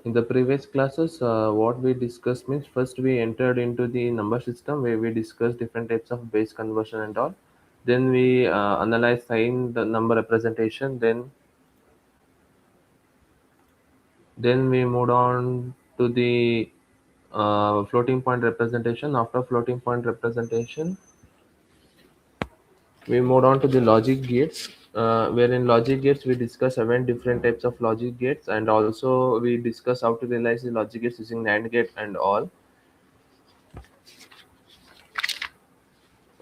In the previous classes, what we discussed means first we entered into the number system where we discussed different types of base conversion and all. Then we analyzed sign the number representation. Then we moved on to the floating point representation. After floating point representation, we moved on to the logic gates. Where in logic gates we discuss 7 different types of logic gates, and also we discuss how to realize the logic gates using NAND gate and all.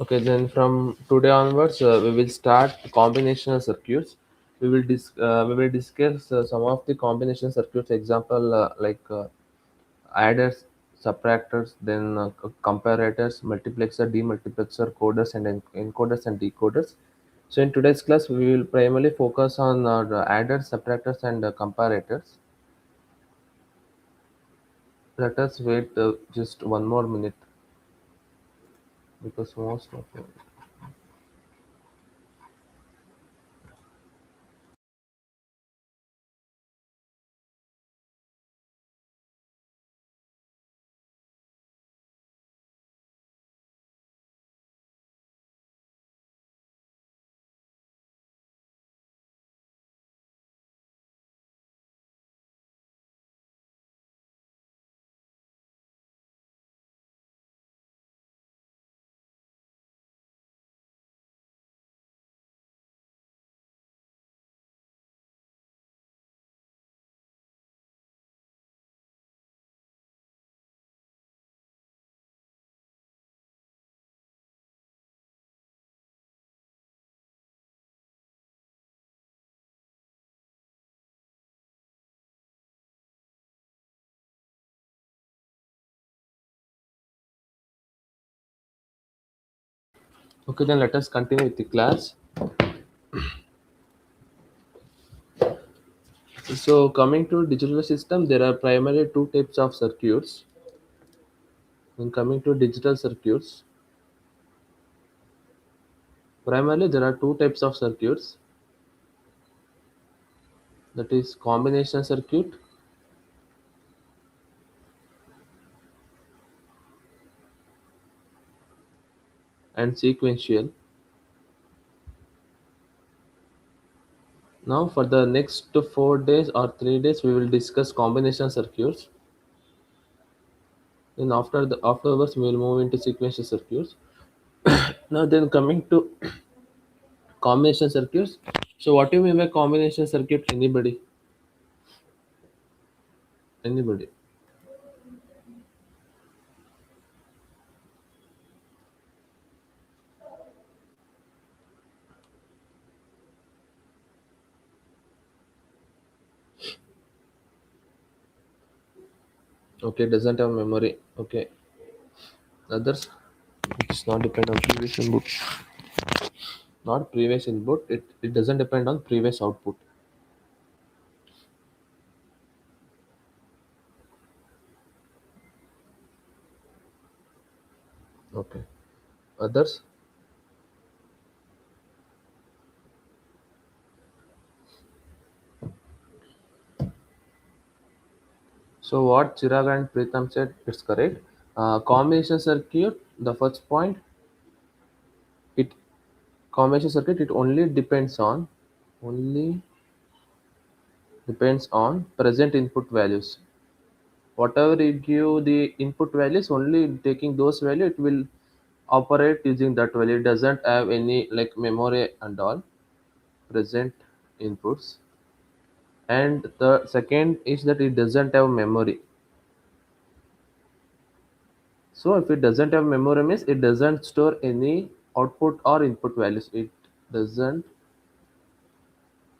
Okay, then from today onwards, we will start combinational circuits. We will discuss some of the combination circuits. Example adders, subtractors, then comparators, multiplexer, demultiplexer, coders, and encoders and decoders. So in today's class, we will primarily focus on the adders, subtractors, and comparators. Let us wait just one more minute because most of them. Okay, then let us continue with the class. So coming to digital system, there are primarily two types of circuits. When coming to digital circuits, primarily there are two types of circuits. That is combination circuit and sequential. Now for the next 4 days or 3 days, we will discuss combination circuits. Then afterwards we will move into sequential circuits. Now then coming to combination circuits. So what do you mean by combination circuit? Anybody? Anybody? Okay, doesn't have memory. Okay. Others, it is not depend on previous input. Not previous input. It doesn't depend on previous output. Okay. Others. So what Chirag and Pritham said, it's correct. Combination circuit. The first point. It combination circuit. It only depends on present input values. Whatever you give the input values, only taking those values, it will operate using that value. It doesn't have any like memory and all present inputs. And the second is that it doesn't have memory. So if it doesn't have memory means it doesn't store any output or input values. It doesn't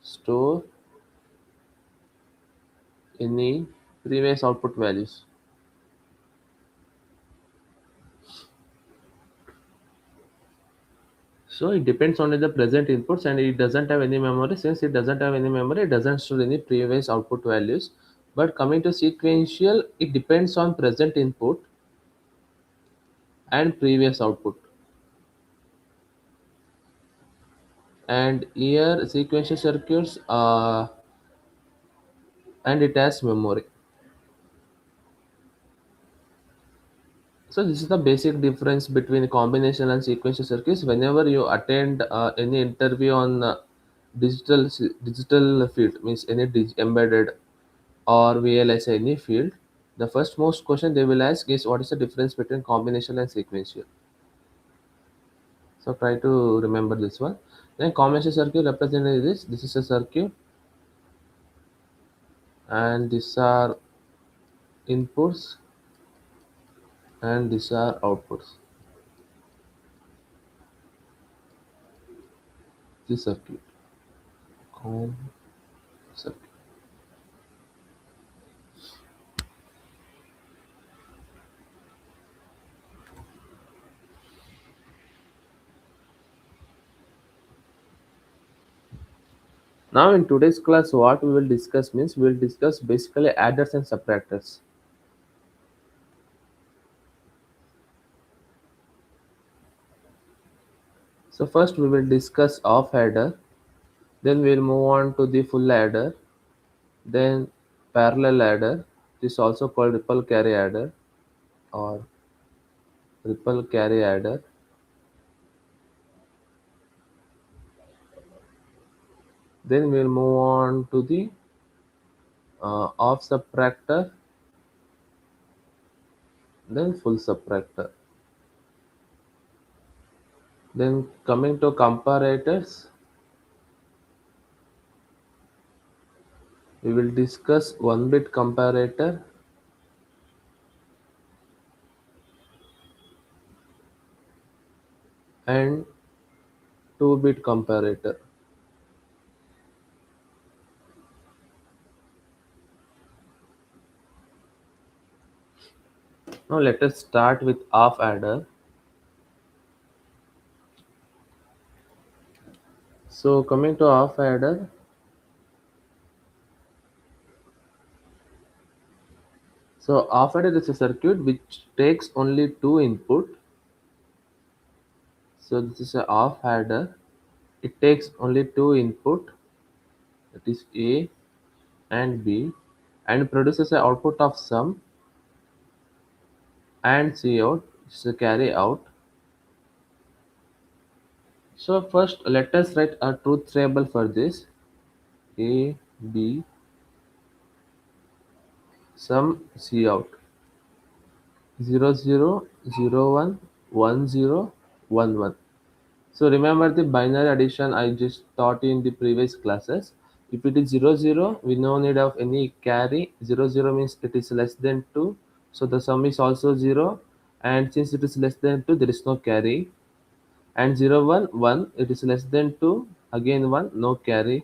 store any previous output values. So it depends on the present inputs and it doesn't have any memory. Since it doesn't have any memory, it doesn't store any previous output values. But coming to sequential, it depends on present input and previous output. And here sequential circuits and it has memory. So this is the basic difference between combination and sequential circuits. Whenever you attend any interview on digital field, means any embedded or VLSI any field, the first most question they will ask is what is the difference between combination and sequential. So try to remember this one. Then combination circuit represented this. This is a circuit, and these are inputs, and these are outputs. This circuit, com circuit. Now in today's class, what we will discuss means we will discuss basically adders and subtractors. So first we will discuss off adder, then we will move on to the full adder, then parallel adder. This is also called ripple carry adder or ripple carry adder. Then we will move on to the off subtractor, then full subtractor. Then coming to comparators, we will discuss 1-bit comparator and 2-bit comparator. Now let us start with off adder. So coming to off adder, so off adder is a circuit which takes only two input. So this is a off adder. It takes only two input, that is A and B, and produces an output of sum and C out. This is a carry out. So first let us write a truth table for this. A, B, sum C out. 0 0 0 1 1 0 1 1. So remember the binary addition I just taught in the previous classes. If it is 0 0, we no need of any carry. 0 0 means it is less than 2. So the sum is also 0. And since it is less than 2, there is no carry. And 0 1 1, it is less than 2. Again 1, no carry.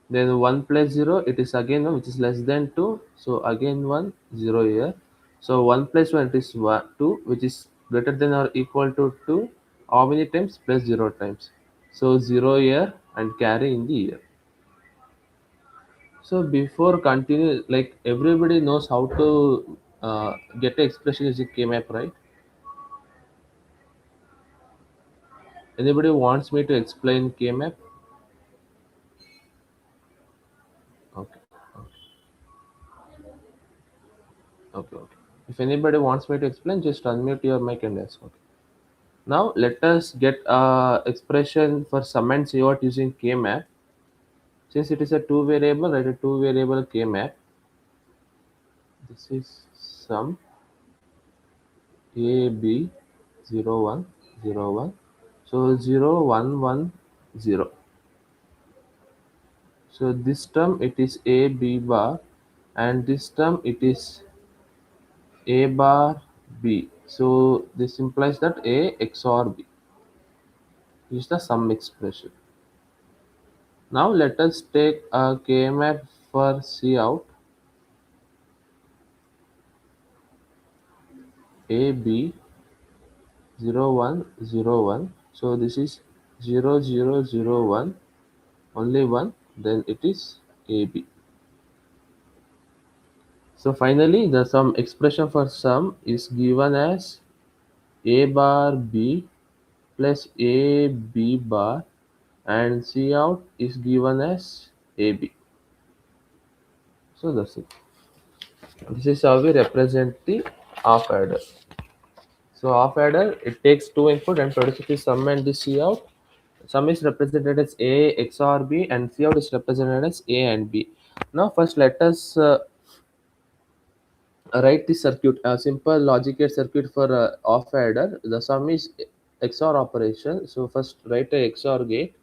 Then 1 plus 0, it is again 1, which is less than 2. So again 1, 0 here. So 1 plus 1, it is 1, 2, which is greater than or equal to 2. How many times? Plus 0 times. So 0 here and carry in the year. So before continue, like everybody knows how to get the expression using K-map, right? Anybody wants me to explain K-map? Okay, okay, okay. If anybody wants me to explain, just unmute your mic and ask. Okay. Now let us get a expression for sum and COT using K-map. Since it is a two variable, write a two variable K-map. This is sum A B 0 1 0 1. So 0 1 1 0. So this term it is A B bar, and this term it is A bar B. So this implies that A XOR B is the sum expression. Now let us take a K-map for C out. A B 0 1 0 1. So this is 0 0 0 1, only one, then it is AB. So finally the sum expression for sum is given as A bar B plus A B bar, and C out is given as AB. So that's it. This is how we represent the half adder. So half adder, it takes two input and produces the sum and the C out. Sum is represented as A XOR B and C out is represented as A and B. Now first let us write the circuit, a simple logic gate circuit for half adder. The sum is XOR operation. So first write a XOR gate.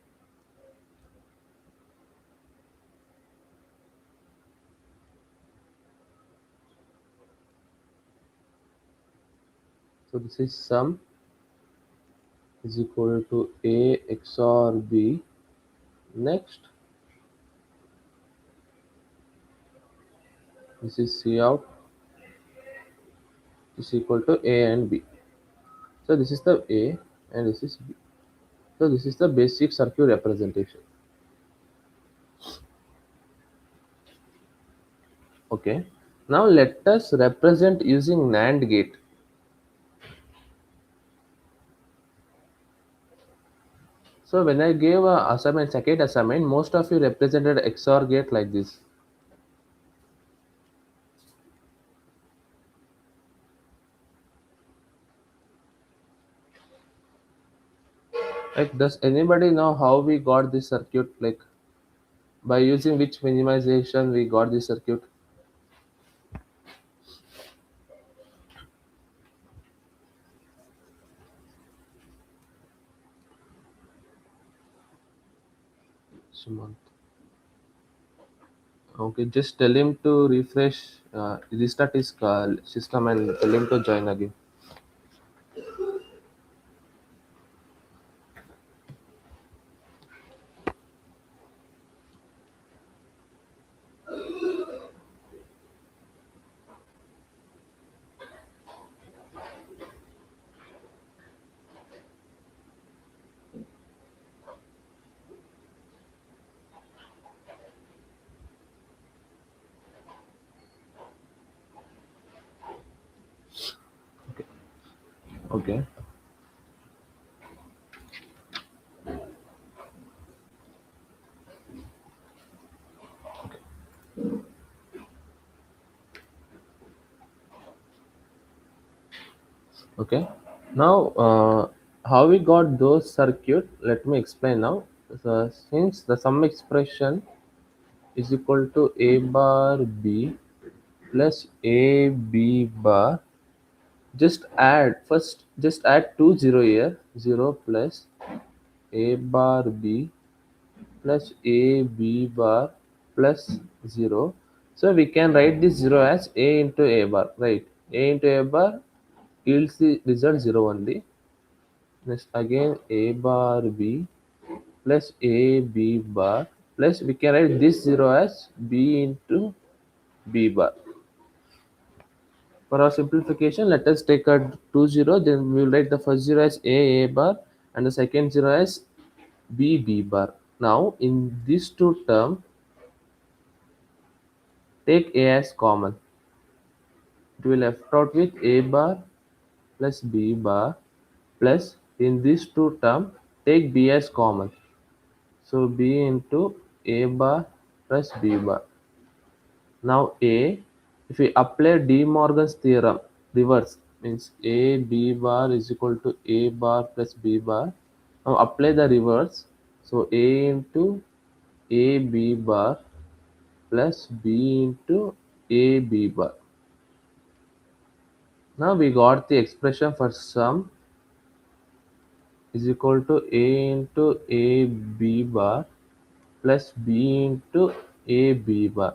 So this is sum is equal to A XOR B. Next, this is C out is equal to A and B. So this is the A and this is B. So this is the basic circuit representation. Okay. Now let us represent using NAND gate. So when I gave a assignment, second assignment, most of you represented XOR gate like this. Like, does anybody know how we got this circuit? Like, by using which minimization we got this circuit? Sumant. Okay, just tell him to refresh, restart his system and tell him to join again. Okay. Okay. Now, how we got those circuit? Let me explain now. So, since the sum expression is equal to A bar B plus A B bar, just add first. Just add two zero here. 0 plus A bar B plus A B bar plus 0. So we can write this 0 as A into A bar, right? A into A bar yields the result 0 only. Next again A bar B plus A B bar plus we can write this 0 as B into B bar. For our simplification, let us take a 2 0, then we will write the first 0 as A bar and the second 0 as B bar. Now in these two terms, take A as common. It will left out with A bar plus B bar plus in these two terms, take B as common. So B into A bar plus B bar. Now A, if we apply De Morgan's theorem, reverse means A B bar is equal to A bar plus B bar. Now apply the reverse. So A into A B bar plus B into A B bar. Now we got the expression for sum is equal to A into A B bar plus B into A B bar.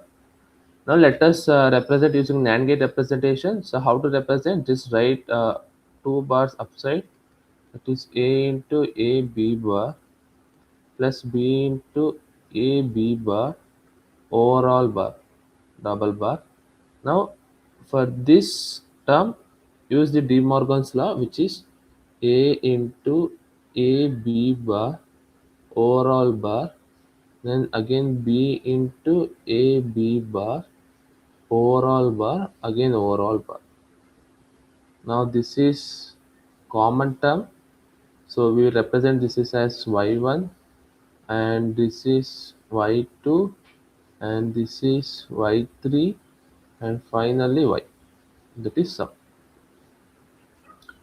Now let us represent using NAND gate representation. So how to represent? Just write two bars upside. That is A into A B bar plus B into A B bar overall bar double bar. Now for this term, use the De Morgan's law, which is A into A B bar overall bar, then again B into A B bar overall bar, again overall bar. Now this is common term, so we represent this is as y1 and this is y2 and this is y3 and finally y. That is sum.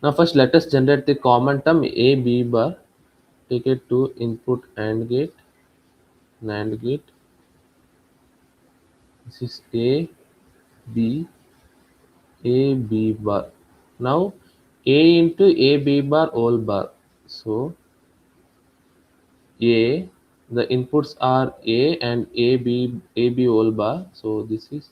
Now first let us generate the common term a b bar. Take it to input AND gate, NAND gate. This is b a b bar. Now a into a b bar whole bar. So a, the inputs are a and ab whole bar. So this is,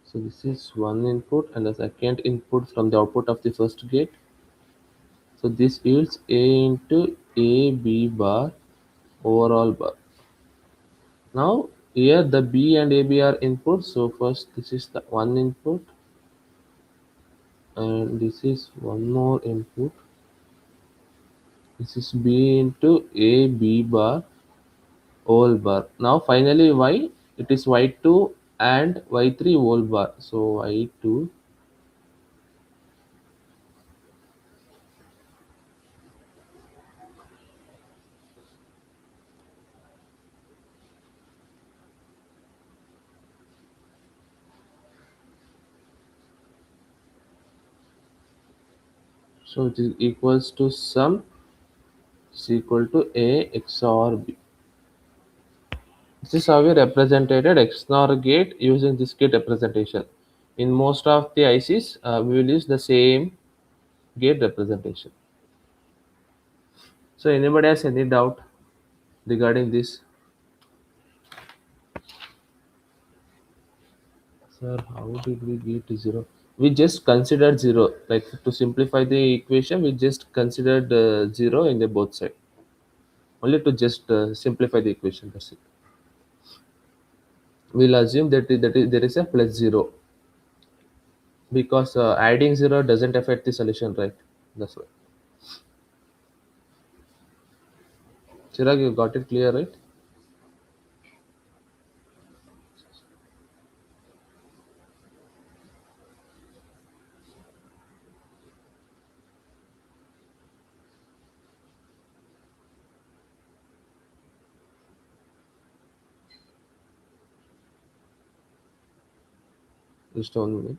so this is one input and the second input from the output of the first gate. So this yields a into a b bar overall bar. Now here the b and ab are inputs. So first this is the one input and this is one more input. This is b into a b bar whole bar. Now finally y, it is y2 and y3 whole bar. So y2, so it is equals to sum is equal to a XOR b. This is how we represented XOR gate using this gate representation. In most of the ICs, we will use the same gate representation. So anybody has any doubt regarding this? Sir, how did we get to zero? We just considered zero. Like to simplify the equation, we just considered zero in the both side. Only to just simplify the equation. That's it. We'll assume that there is a plus zero because adding zero doesn't affect the solution, right? That's why. Chirag, you got it clear, right? Just 1 minute.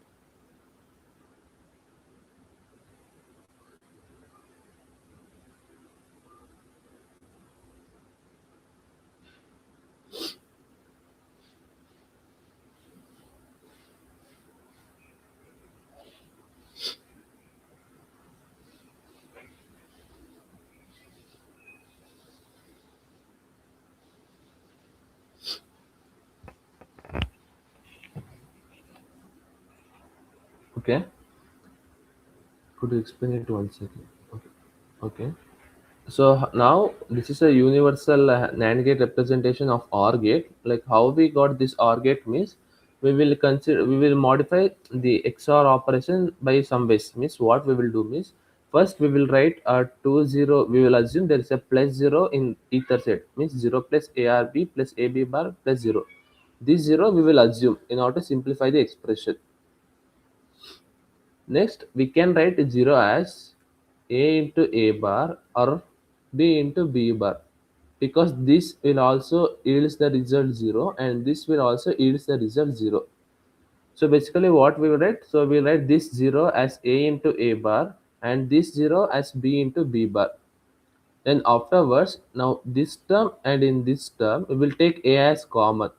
Okay. Could you explain it once again? Okay. Okay. So now this is a universal NAND gate representation of OR gate. Like how we got this OR gate means we will modify the XOR operation by some ways. Means what we will do means first we will write a 2 0. We will assume there is a plus zero in either set. Means zero plus ARB plus AB bar plus zero. This zero we will assume in order to simplify the expression. Next, we can write 0 as A into A bar or B into B bar because this will also yields the result 0 and this will also yields the result 0. So basically what we will write, so we will write this 0 as A into A bar and this 0 as B into B bar. Then afterwards, now this term and in this term, we will take A as common.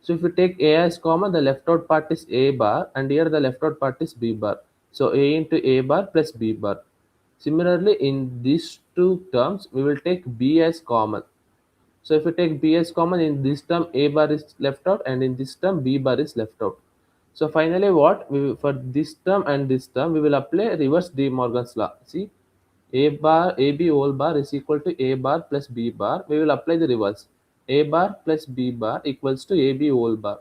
So if you take A as common, the left out part is A bar and here the left out part is B bar. So A into A bar plus B bar. Similarly, in these two terms, we will take B as common. So if you take B as common, in this term A bar is left out and in this term B bar is left out. So finally what, for this term and this term, we will apply reverse De Morgan's law. See, A bar, AB whole bar is equal to A bar plus B bar. We will apply the reverse. A bar plus B bar equals to AB whole bar.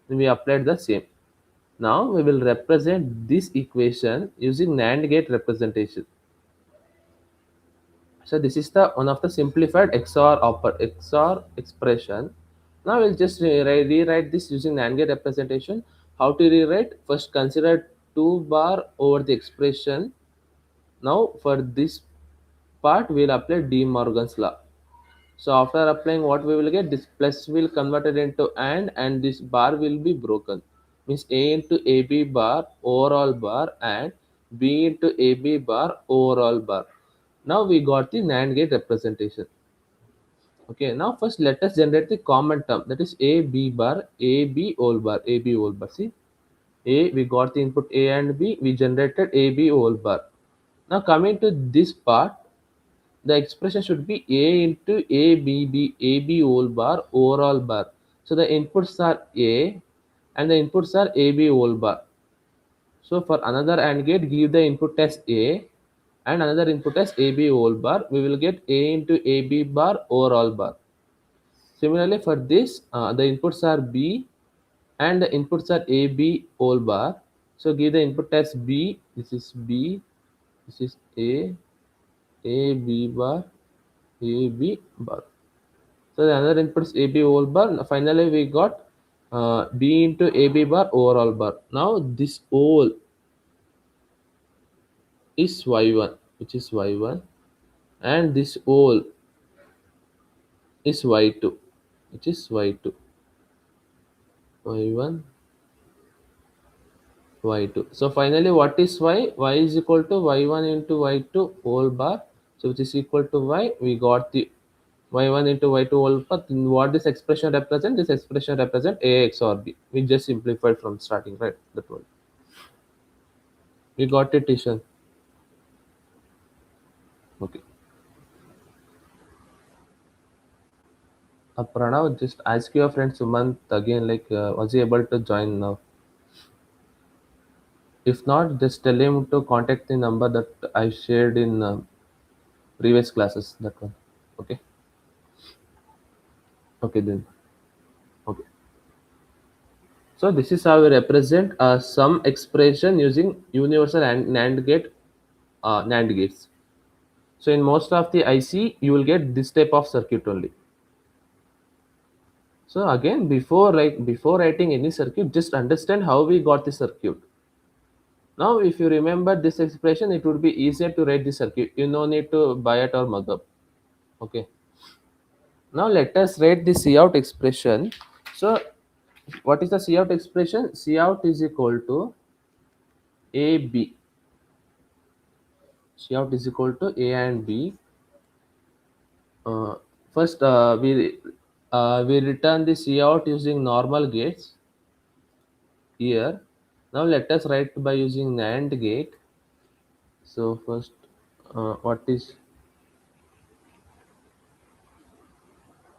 We applied the same. Now we will represent this equation using NAND gate representation. So this is the one of the simplified XOR expression. Now we'll just rewrite this using NAND gate representation. How to rewrite? First consider 2 bar over the expression Now for this part we'll apply De Morgan's law. So after applying, what we will get, this plus will convert it into and this bar will be broken. Means A into AB bar overall bar and B into AB bar overall bar. Now we got the NAND gate representation. Okay, now first let us generate the common term, that is AB bar, AB whole bar, AB whole bar. See, A, we got the input A and B, we generated AB whole bar. Now coming to this part, the expression should be A into AB whole bar overall bar. So the inputs are A and the inputs are AB whole bar. So for another AND gate, give the input as A and another input as AB whole bar. We will get A into AB bar overall bar. Similarly for this, the inputs are B and the inputs are AB whole bar. So give the input as B. This is B. This is AB bar, AB bar. So the another input is AB whole bar. Finally, we got B into AB bar overall bar. Now this whole is Y1, which is Y1, and this whole is Y2, which is Y2. Y1, Y2. So finally, what is Y? Y is equal to Y1 into Y2 whole bar. So which is equal to Y. We got the Y1 into Y2 whole bar. Then what this expression represent? This expression represent A XOR B. We just simplified from starting, right? That one. We got it, Ishan. Okay. Pranav, just ask your friend Sumant again, like, was he able to join now? If not, just tell him to contact the number that I shared in previous classes. That one. Okay. Okay then. Okay. So this is how we represent some expression using universal and NAND gate, NAND gates. So in most of the IC, you will get this type of circuit only. So again, before writing any circuit, just understand how we got the circuit. Now, if you remember this expression, it would be easier to write the circuit. You no need to buy it or mug up. Okay. Now let us write the Cout expression. So what is the Cout expression? Cout is equal to AB. Cout is equal to A and B. Uh, First, we return the Cout using normal gates here. Now let us write by using NAND gate. So first, what is,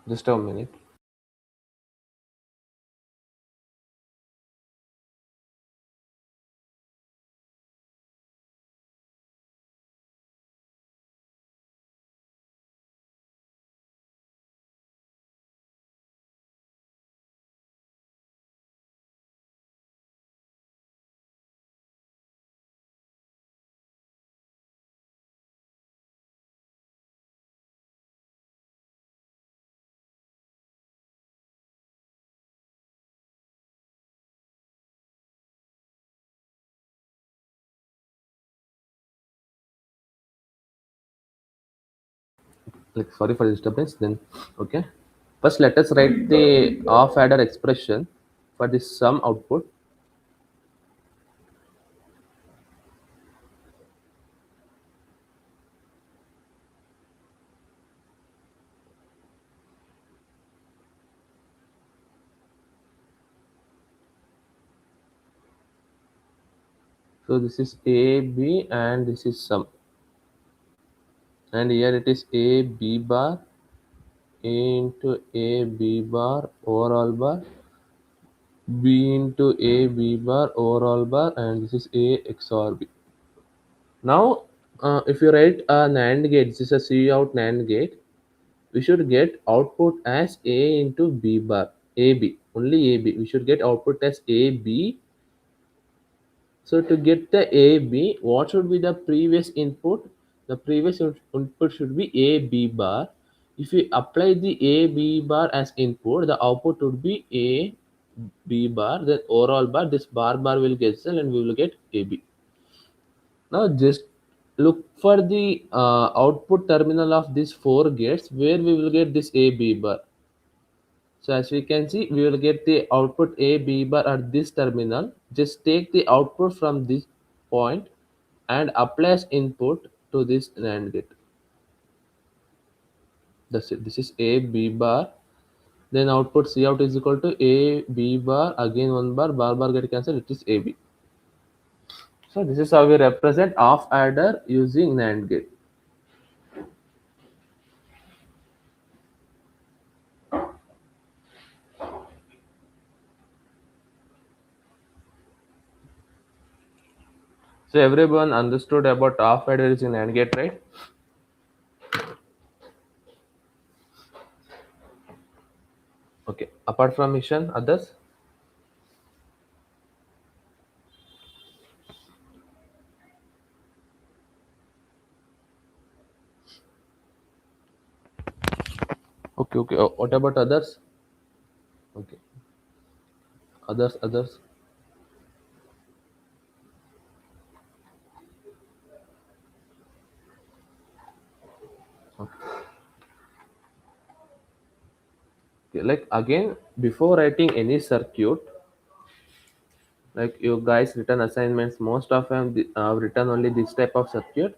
just a minute. Like, sorry for the disturbance. Then, okay. First, let us write the off adder expression for the sum output. So this is A B and this is sum, and here it is A B bar A into A B bar overall bar B into A B bar overall bar, and this is A XOR B. Now, if you write a NAND gate, this is a Cout NAND gate. We should get output as A into B bar, AB, only AB. We should get output as AB. So to get the AB, what should be the previous input? The previous input should be AB bar. If we apply the AB bar as input, the output would be AB bar, then overall bar, this bar will cancel and we will get AB. Now just look for the output terminal of these four gates where we will get this a b bar. So as we can see, we will get the output a b bar at this terminal. Just take the output from this point and apply as input to this NAND gate. That's it. This is a b bar. Then output C out is equal to a b bar, again one bar, bar get cancelled, it is a b. So this is how we represent half adder using NAND gate. So everyone understood about half adder using NAND gate, right? Okay. Apart from mission, others? Okay, okay. What about others? Okay. Others. Okay. Okay. Like again, before writing any circuit, like you guys written assignments, most of them written only this type of circuit.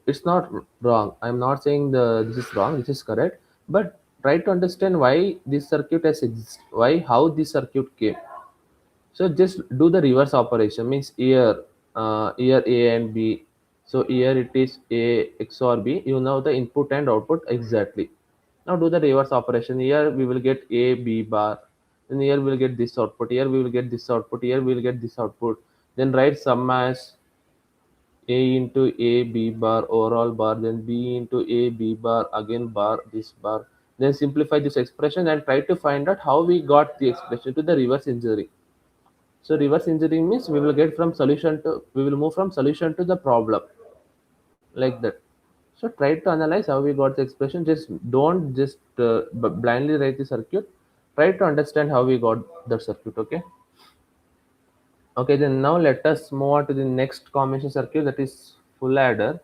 It's not wrong. I'm not saying this is wrong. This is correct. But try to understand why this circuit has exist. Why how this circuit came. So just do the reverse operation. Means here A and B. So here it is A XOR B. You know the input and output exactly. Now do the reverse operation. Here we will get A B bar. Then here we will get this output. Here we will get this output. Here we will get this output. Then write sum as A into A B bar overall bar, then B into A B bar again bar this bar. Then simplify this expression and try to find out how we got the expression to the reverse engineering. So reverse engineering means we will move from solution to the problem, like that. So try to analyze how we got the expression. Just don't just blindly write the circuit. Try to understand how we got the circuit. Okay. Okay. Then now let us move on to the next combination circuit, that is full adder.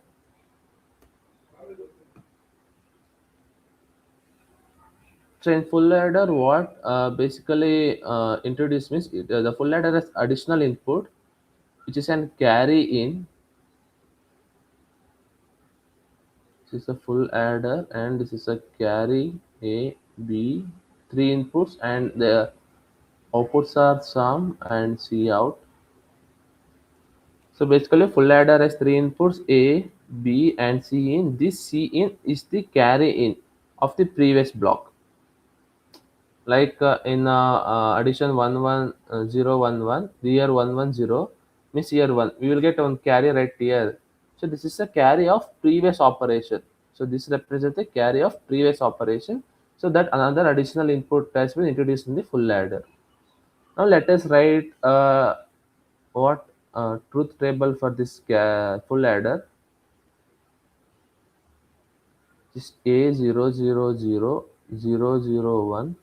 So in full adder, what basically introduced means the full adder has additional input, which is an carry in. This is a full adder, and this is a carry A, B, three inputs, and the outputs are sum and C out. So basically, full adder has three inputs A, B, and C in. This C in is the carry in of the previous block. Like in addition 1 1 0 1 1, here 1 1 0 means here 1, we will get one carry right here. So this is a carry of previous operation. So this represents the carry of previous operation. So that another additional input has been introduced in the full adder. Now let us write what truth table for this full adder. Just A 0 0 0 0 0 0 1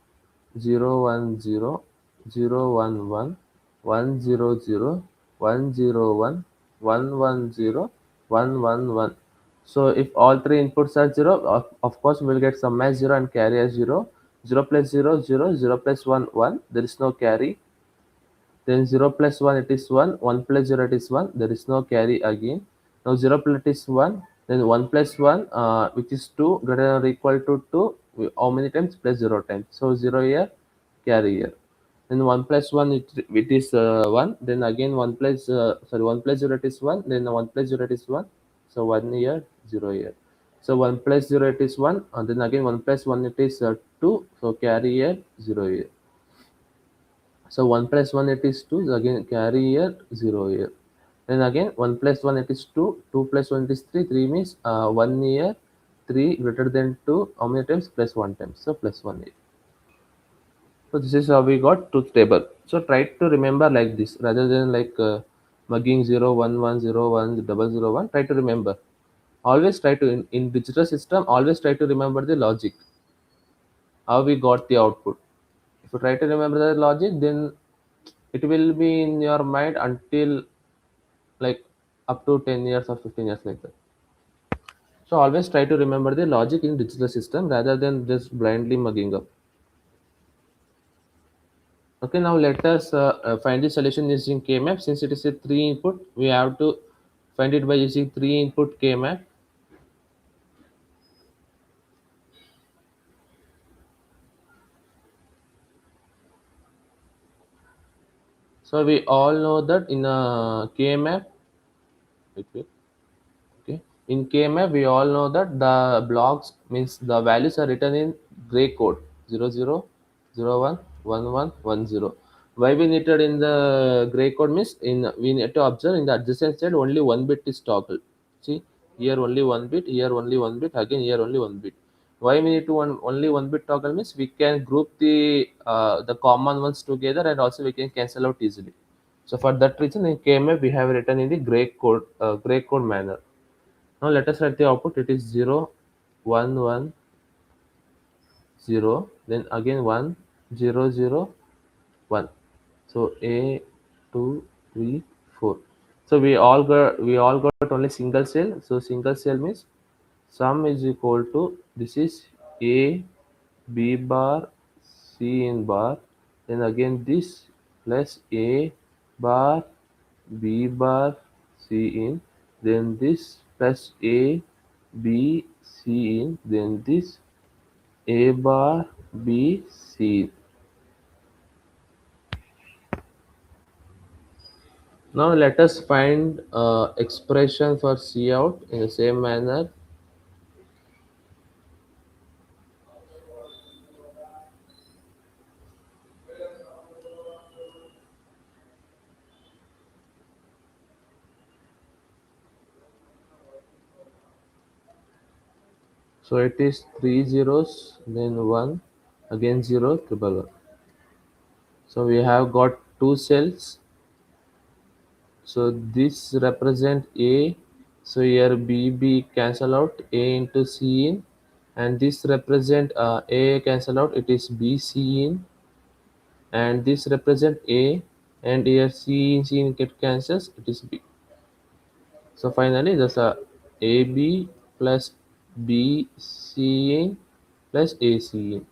0 1 0 1 1 0 0 1 0 1 1 1 0 1 1 1. So if all three inputs are 0, of course we will get sum as 0 and carry as 0. 0 plus 0 0, 0 plus 1 1, there is no carry. Then 0 plus 1 it is 1, 1 plus 0 it is 1, there is no carry again. Now 0 plus it is 1, then 1 plus 1 which is 2 greater than or equal to 2, how many times? Plus 0 times. So 0 here, carry here. Then 1 plus 1 it is 1, then again 1 plus 1 plus 0 it is 1, then 1 plus 0 it is 1. So 1 here, 0 here. So 1 plus 0 it is 1, and then again 1 plus 1 it is 2, so carry here, 0 here. So 1 plus 1 it is 2, so again carry here, 0 here. Then again 1 plus 1 it is 2, 2 plus 1 it is 3, 3 means 1 here, 3 greater than 2, how many times? Plus 1 times, so plus 1 here. So this is how we got truth table. So try to remember like this rather than like mugging 0 1 1 0 1 0 Try to remember. Always try to in digital system. Always try to remember the logic. How we got the output. If you try to remember the logic, then it will be in your mind until like up to 10 years or 15 years like that. So always try to remember the logic in digital system rather than just blindly mugging up. Okay, now let us find the solution using K-map. Since it is a three input, we have to find it by using three input K-map. So we all know that in a K-map, wait, wait. Okay. In KMF, we all know that the blocks means the values are written in gray code 00, 01, 11, 10. Why we needed in the gray code means in we need to observe in the adjacent side only one bit is toggled. See here only one bit, here only one bit, again here only one bit. Why we need to only one bit toggle means we can group the common ones together and also we can cancel out easily. So for that reason in KMF we have written in the gray code manner. Now let us write the output. It is 0, 1, 1, 0. Then again 1, 0, 0, 1. So A, 2, 3, 4. So we all got only single cell. So single cell means sum is equal to this is A, B bar, C in bar. Then again this plus A bar, B bar, C in. Then this plus A, B, C in. Then this A bar, B, C. Now let us find expression for C out in the same manner. So it is three zeros, then one, again zero, triple one. So we have got two cells. So this represent A. So here B cancel out A into C in, and this represent A cancel out. It is B C in, and this represent A, and here C in get cancels. It is B. So finally, there's a AB plus BC in plus AC in.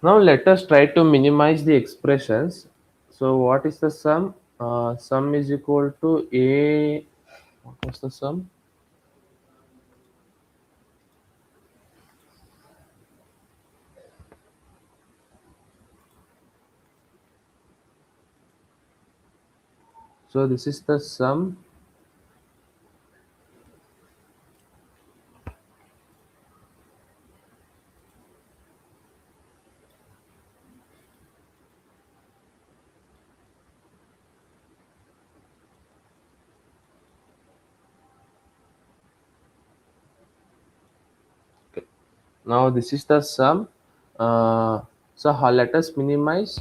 Now let us try to minimize the expressions. So what is the sum? Sum is equal to A. What was the sum? So this is the sum. Okay. Now this is the sum. Let us minimize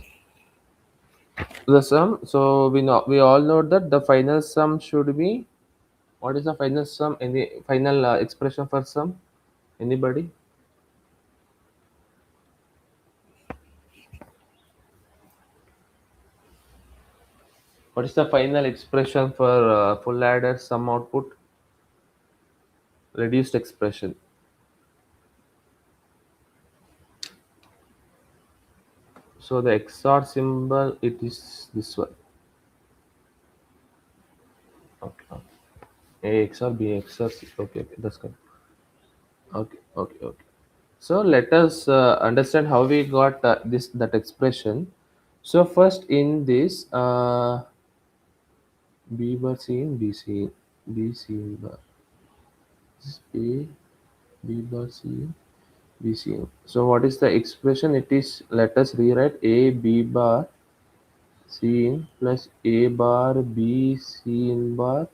the sum. So we all know that the final sum should be, what is the final sum? Any final expression for sum? Anybody? What is the final expression for full adder sum output? Reduced expression. So the XOR symbol, it is this one. Okay. Okay. A XOR B XOR C. Okay. Okay. That's good. Okay. Okay. Okay. So let us understand how we got this that expression. So first in this B bar C in B C in B C in bar. This is A B bar C in B C in. So what is the expression? It is, let us rewrite A B bar C in plus A bar B C in bar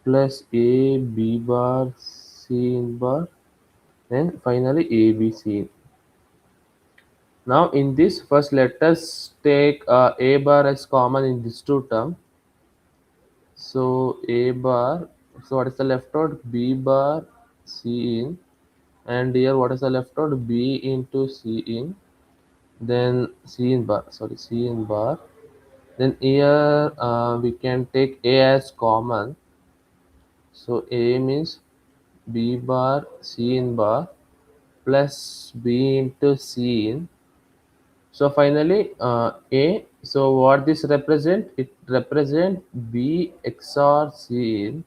plus A B bar C in bar, then finally A B C in. Now in this, first let us take A bar as common in this two term. So A bar, so what is the left out? B bar C in, and here what is the left out? B into C in, then C in bar, sorry, C in bar, Then here we can take a as common. So a means b bar c in bar plus b into c in. So finally a. So what this represent? It represent b XOR c in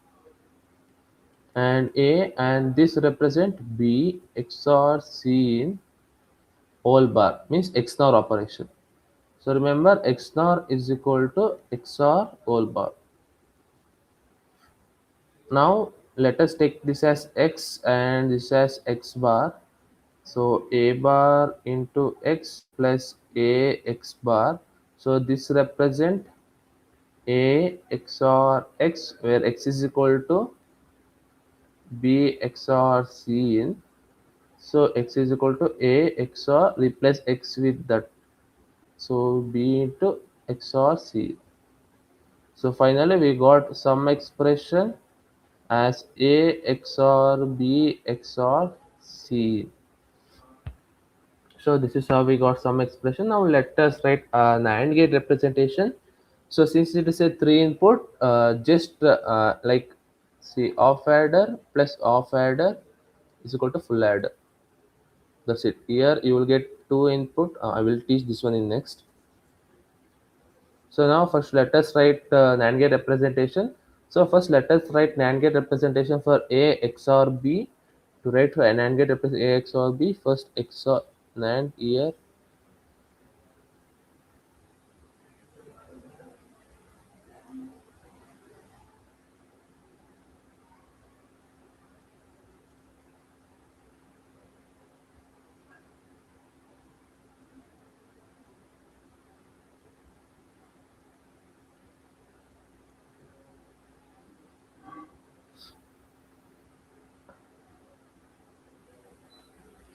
and a, and this represent b XOR c in whole bar means XNOR operation. So remember XNOR is equal to XOR whole bar. Now let us take this as x and this as x bar. So a bar into x plus a x bar. So this represent a XOR x, where x is equal to b XOR c in. So x is equal to a XOR, replace x with that. So b into XOR c. So finally we got some expression as a XOR b XOR c. So this is how we got some expression. Now let us write an AND gate representation. So since it is a three input, just like see off adder plus off adder is equal to full adder. That's it. Here you will get two input. I will teach this one in next. So now first let us write NAND gate representation. So first let us write NAND gate representation for A XOR B. To write for NAND gate representation A XOR B, first XOR NAND here.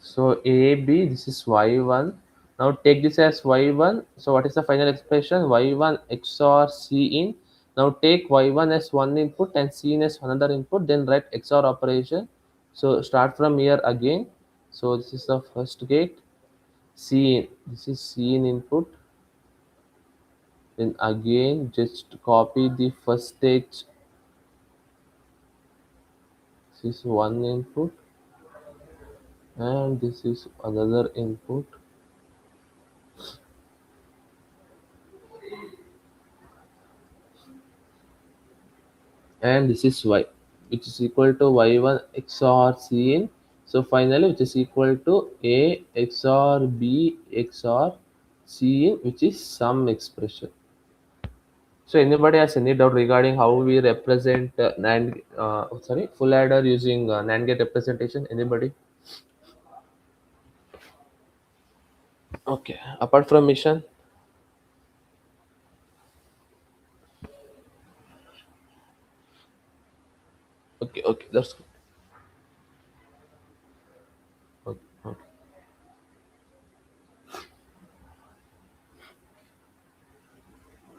So A B, this is Y1. Now take this as Y1. So what is the final expression? Y1 XOR C in. Now take Y1 as one input and C in as another input. Then write XOR operation. So start from here again. So this is the first gate. C in. This is C in input. Then again just copy the first stage. This is one input and this is another input. And this is y, which is equal to y1 XOR c in. So finally which is equal to a XOR b XOR c in, which is some expression. So anybody has any doubt regarding how we represent NAND, sorry, full adder using NAND gate representation? Anybody? Okay, apart from mission. Okay, okay, that's good. Okay, okay.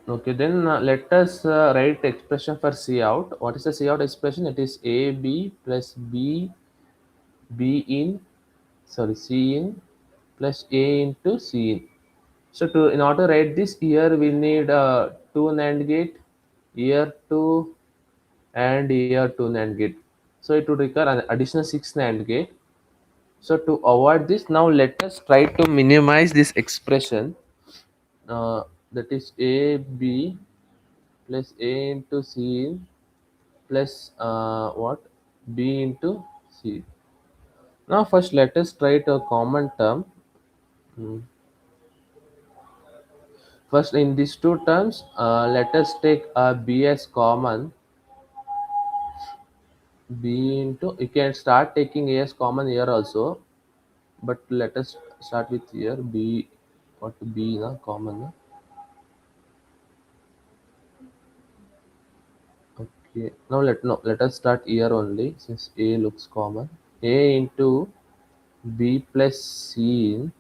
Okay, then let us write expression for C out. What is the C out expression? It is A B plus B in, sorry, C in plus A into C in. So to in order to write this here, we need two NAND gate, here two, and here two NAND gate. So it would require an additional six NAND gate. So to avoid this, now let us try to minimize this expression. Uh, that is A B plus A into C in plus what B into C. Now first let us try to a common term. Hmm. First in these two terms, let us take a B as common. B into, you can start taking A as common here also, but let us start with here B. What B na common na? Okay. Now let us start here only since A looks common. A into B plus C in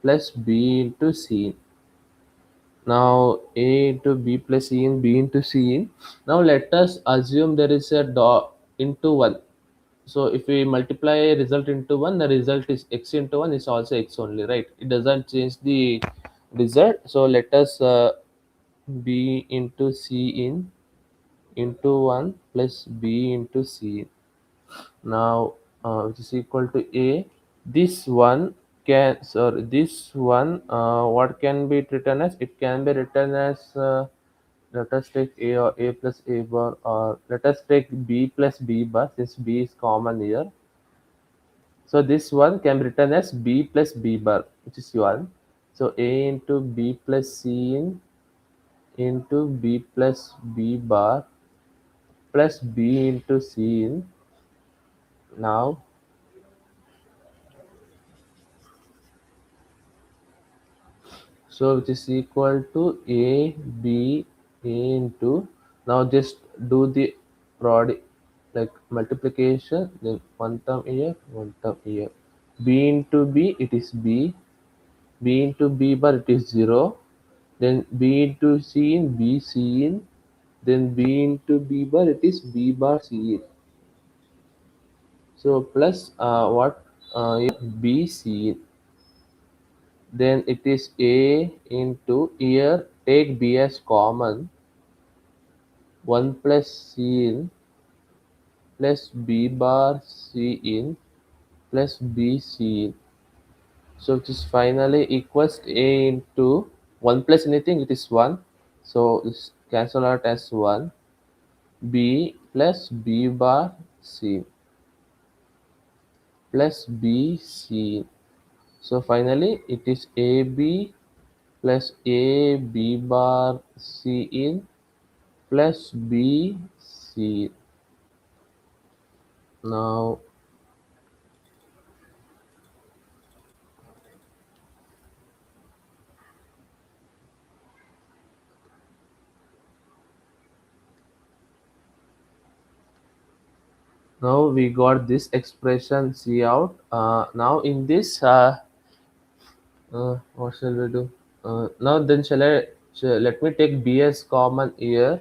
plus B into C in. Now A into B plus C in, B into C in. Now let us assume there is a dot into 1. So if we multiply a result into 1, the result is x into 1 is also x only, right? It doesn't change the result. So let us b into c in into 1 plus b into c in. Now which is equal to a. This one can, sorry, this one, what can be written as? It can be written as, let us take a or a plus a bar, or let us take b plus b bar since b is common here. So this one can be written as b plus b bar, which is 1. So a into b plus c in into b plus b bar plus b into c in. Now, so which is equal to a into, now just do the product, like multiplication, then one term here, one term here. B into b, it is b. B into b bar, it is 0. Then b into c in, b c in. Then b into b bar, it is b bar c in. So plus what, b c in. Then it is a into, here take b as common, 1 plus c in plus b bar c in plus b c in. So it is finally equals a into 1 plus anything, it is 1. So it's cancel out as 1, b plus b bar c plus b c. So finally it is ab plus a b bar c in plus b c. Now, now we got this expression C out. Now in this, what shall we do? Now then, let me take B as common here.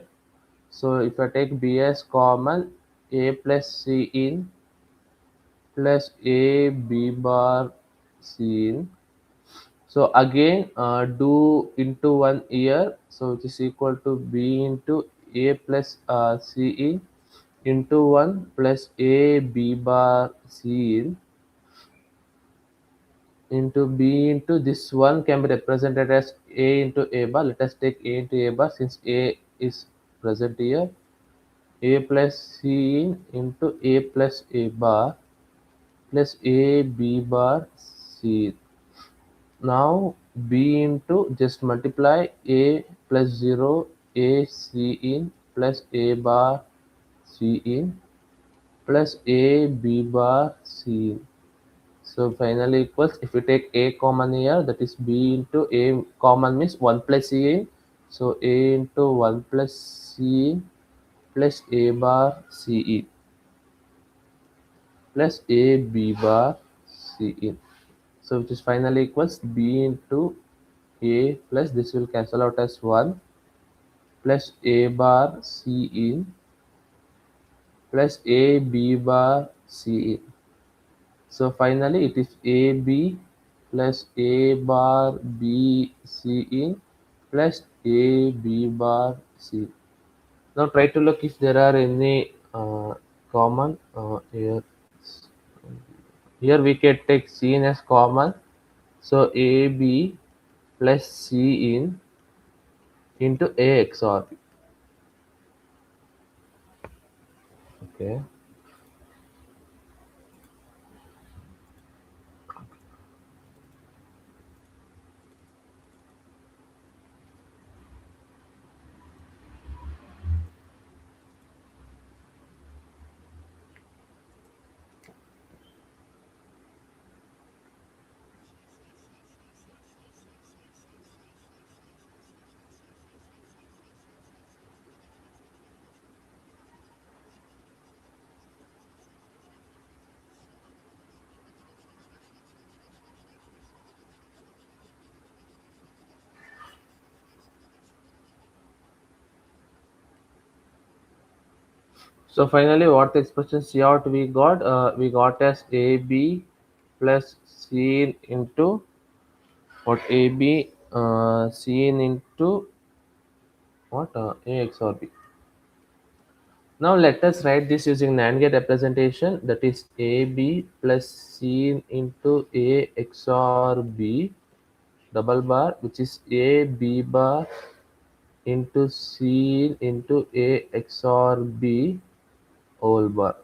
So if I take B as common, A plus C in plus A B bar C in. So again, do into 1 here. So it is equal to B into A plus C in into 1 plus a b bar c in into b into, this one can be represented as a into a bar. Let us take a into a bar since a is present here. A plus c in into a plus a bar plus a b bar c. Now b into, just multiply a plus 0 a c in plus a bar c in plus a b bar c in. So finally equals, if you take a common here, that is b into a common means 1 plus c in. So a into 1 plus c in plus a bar c in plus a b bar c in. So which is finally equals b into a plus, this will cancel out as 1 plus a bar c in plus a b bar c in. So finally it is AB plus A bar B C in plus A B bar C. Now try to look if there are any common here. Here we can take C in as common. So AB plus C in into A XOR B. Okay. So finally, what expression C out we got? We got as AB plus C in into what, AB C in into what A XOR B. Now let us write this using NAND gate representation, that is AB plus C into A XOR B double bar, which is A B bar into C into A XOR B whole bar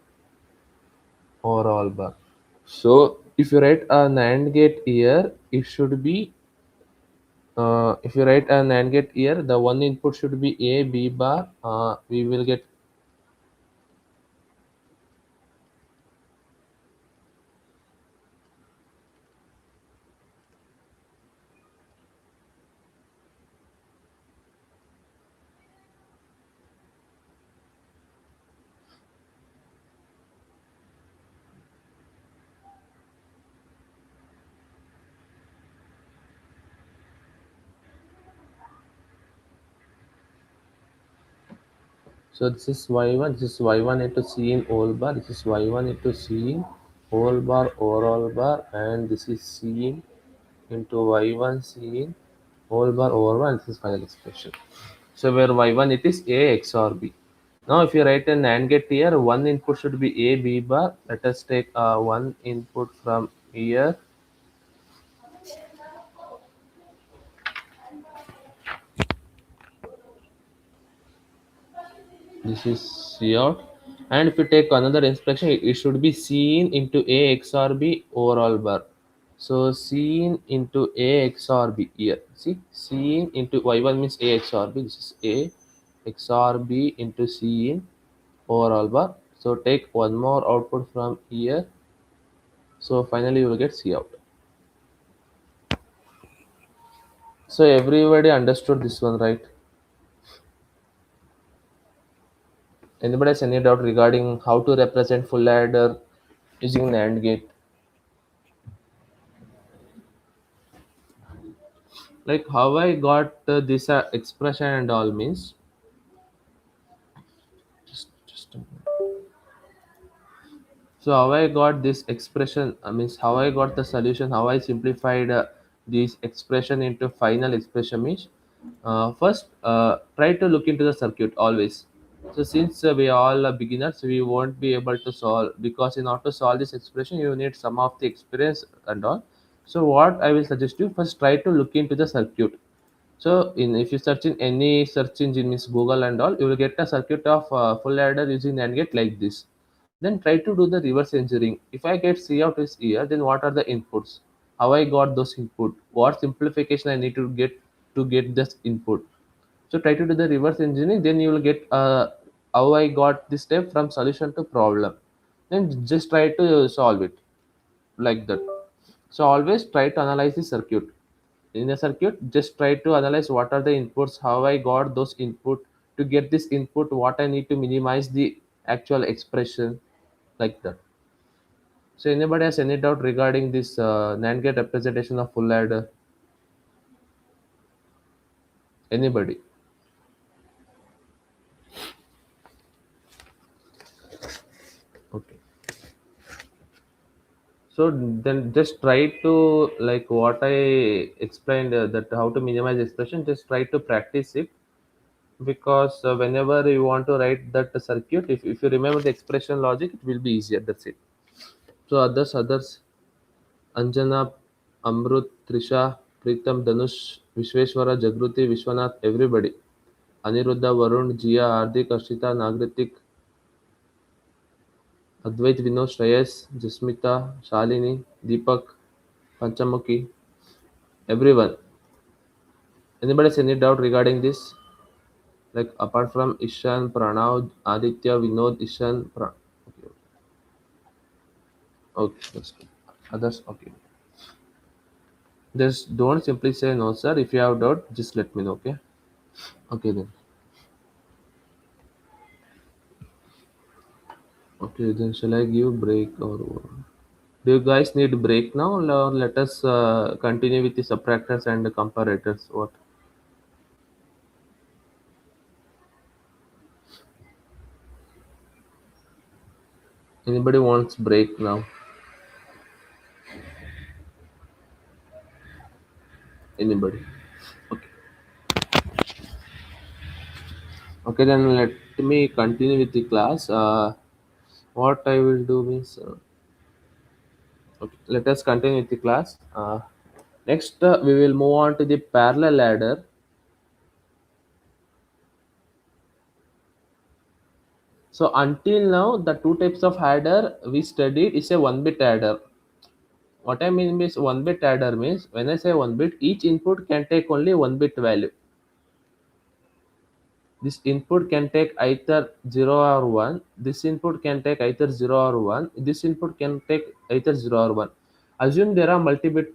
or all bar. So if you write a NAND gate here, it should be if you write a NAND gate here, the one input should be A B bar. We will get. So this is y1. This is y1 into C in whole bar. This is y1 into C in whole bar or all bar, and this is C in into y1 C in whole bar over bar. And this is final expression. So where y1 it is A XOR B. Now if you write an AND gate here, one input should be A B bar. Let us take one input from here. This is C out. And if you take another expression, it should be C in into A XOR B overall bar. So C in into A XOR B here. See, C in into y1 means A XOR B. This is A XOR B into C in overall bar. So take one more output from here. So finally you will get C out. So everybody understood this one, right? Anybody has any doubt regarding how to represent full adder using NAND gate? Like how I got this expression and all means just a minute. So how I got this expression means how I got the solution, how I simplified this expression into final expression means first try to look into the circuit always. So since we all are beginners, we won't be able to solve, because in order to solve this expression you need some of the experience and all. So what I will suggest you, first try to look into the circuit. So in if you search in any search engine means Google and all, you will get a circuit of full adder using NAND gate like this. Then try to do the reverse engineering. If I get C out is here, then what are the inputs? How I got those input? What simplification I need to get this input? So try to do the reverse engineering. Then you will get how I got this step from solution to problem. Then just try to solve it like that. So always try to analyze the circuit. In a circuit, just try to analyze what are the inputs, how I got those input, to get this input, what I need to minimize the actual expression, like that. So anybody has any doubt regarding this NAND gate representation of full adder? Anybody? Okay. So then just try to, like what I explained, that how to minimize expression, just try to practice it, because whenever you want to write that circuit, if you remember the expression logic, it will be easier. That's it. So others, Anjana, Amrut, Trisha, Pritam, Danush, Vishweshwara, Jagruti, Vishwanath, everybody. Aniruddha, Varun, Jia, Hardik, Arshita, Nagritik, Advait, Vinod, Shreyas, Jasmita, Shalini, Deepak, Panchamukhi, everyone. Anybody has any doubt regarding this? Like apart from Ishan, Pranav, Aditya, Vinod, Ishan, okay, okay, that's good. Others, okay. Just don't simply say no, sir. If you have doubt, just let me know, okay? Okay then. Okay, then shall I give break or what? Do you guys need break now, or let us continue with the subtractors and the comparators? What? Anybody wants break now? Anybody? Okay. Okay, then let me continue with the class. What I will do means, okay, let us continue with the class. Next, we will move on to the parallel ladder. So until now, the two types of adder we studied is a one bit adder. What I mean is one bit adder means when I say one bit, each input can take only one bit value. This input can take either 0 or 1. This input can take either 0 or 1. This input can take either 0 or 1. Assume there are multi-bit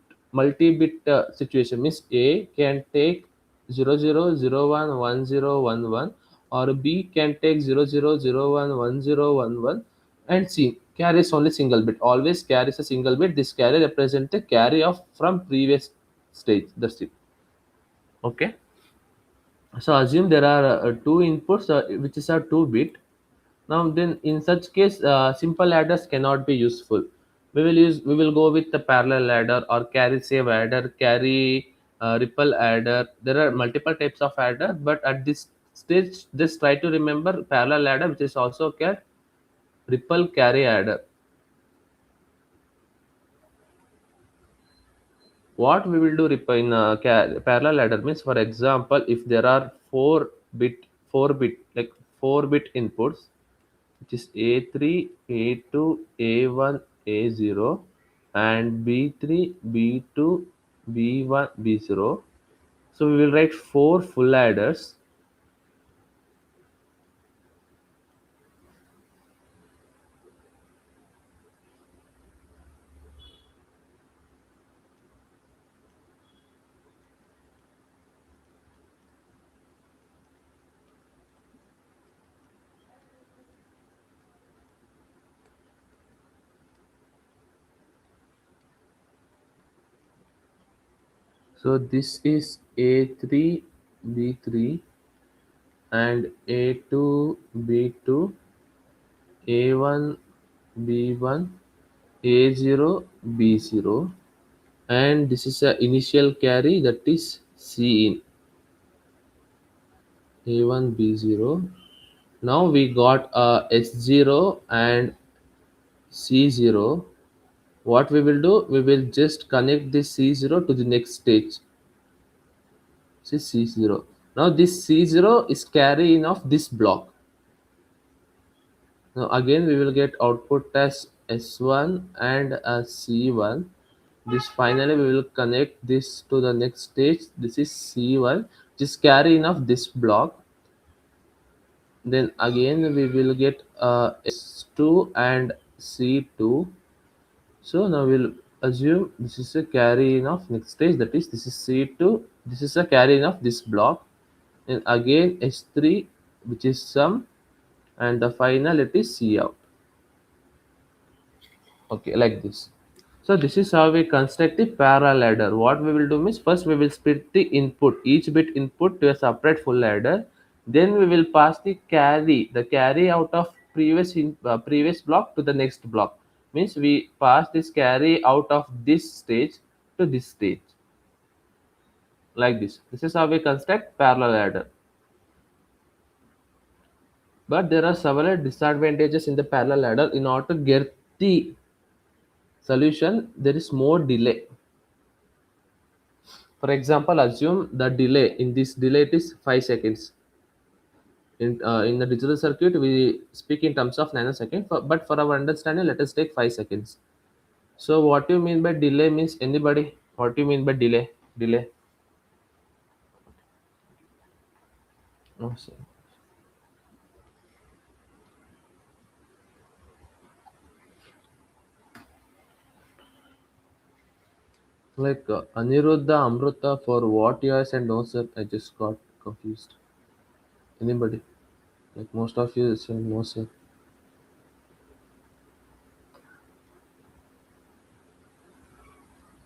situation means A can take 00011011, or B can take 00011011, and C carries only single bit. Always carries a single bit. This carry represents the carry of from previous stage. That's it. Okay. So assume there are two inputs which is a 2 bit. Now then in such case simple adders cannot be useful. We will go with the parallel adder or carry save adder, carry ripple adder. There are multiple types of adder, but at this stage just try to remember parallel adder, which is also called ripple carry adder. What we will do in parallel adder means, for example, if there are 4 bit like 4 bit inputs, which is A3, A2, A1, A0, and B3, B2, B1, B0. So we will write 4 full adders. So this is A3, B3, and A2, B2, A1, B1, A0, B0, and this is a initial carry, that is C in A1, B0. Now we got S0 and C0. What we will do, we will just connect this C0 to the next stage. See C0. Now this C0 is carrying of this block. Now again we will get output as S1 and C1. This finally we will connect this to the next stage. This is C1, just carrying of this block. Then again we will get S2 and C2. So now we'll assume this is a carry in of next stage, that is this is C2, this is a carry in of this block, and again S3, which is sum, and the final it is C out. Okay, like this. So this is how we construct the parallel ladder. What we will do is, first we will split the input, each bit input, to a separate full ladder. Then we will pass the carry out of previous block to the next block. Means we pass this carry out of this stage to this stage, like this. This is how we construct parallel ladder. But there are several disadvantages in the parallel ladder. In order to get the solution, there is more delay. For example, assume the delay in this delay it is 5 seconds. In the digital circuit, we speak in terms of nanosecond, but for our understanding, let us take 5 seconds. So, what you mean by delay means, anybody? What do you mean by delay? Delay. Oh, sorry. Like Aniruddha Amruta for what years and no sir? I just got confused. Anybody? Like most of you say no sir.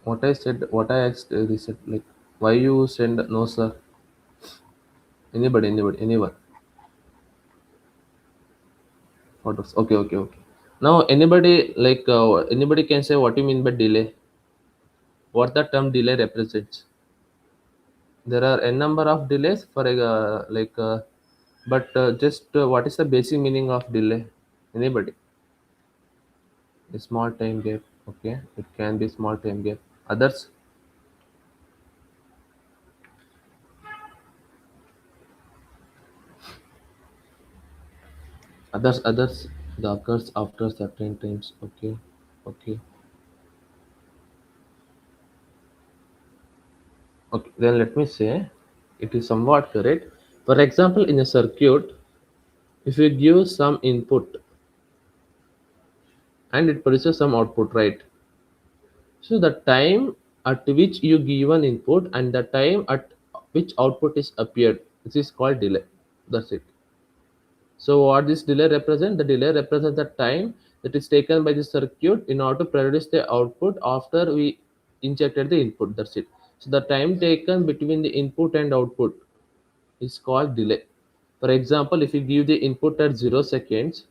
What I said, what I asked, they said like, why you send no sir? Anybody, anyone? Photos. Okay, okay, okay. Now, anybody can say what you mean by delay. What the term delay represents. There are n number of delays for But just what is the basic meaning of delay? Anybody? A small time gap. Okay, it can be small time gap. Others, others. The occurs after certain times. Okay, okay, okay. Then let me say, it is somewhat correct. For example, in a circuit, if you give some input and it produces some output, right? So the time at which you give an input and the time at which output is appeared, this is called delay. That's it. So what this delay represent? The delay represents the time that is taken by the circuit in order to produce the output after we injected the input. That's it. So the time taken between the input and output is called delay. For example, if you give the input at 0 seconds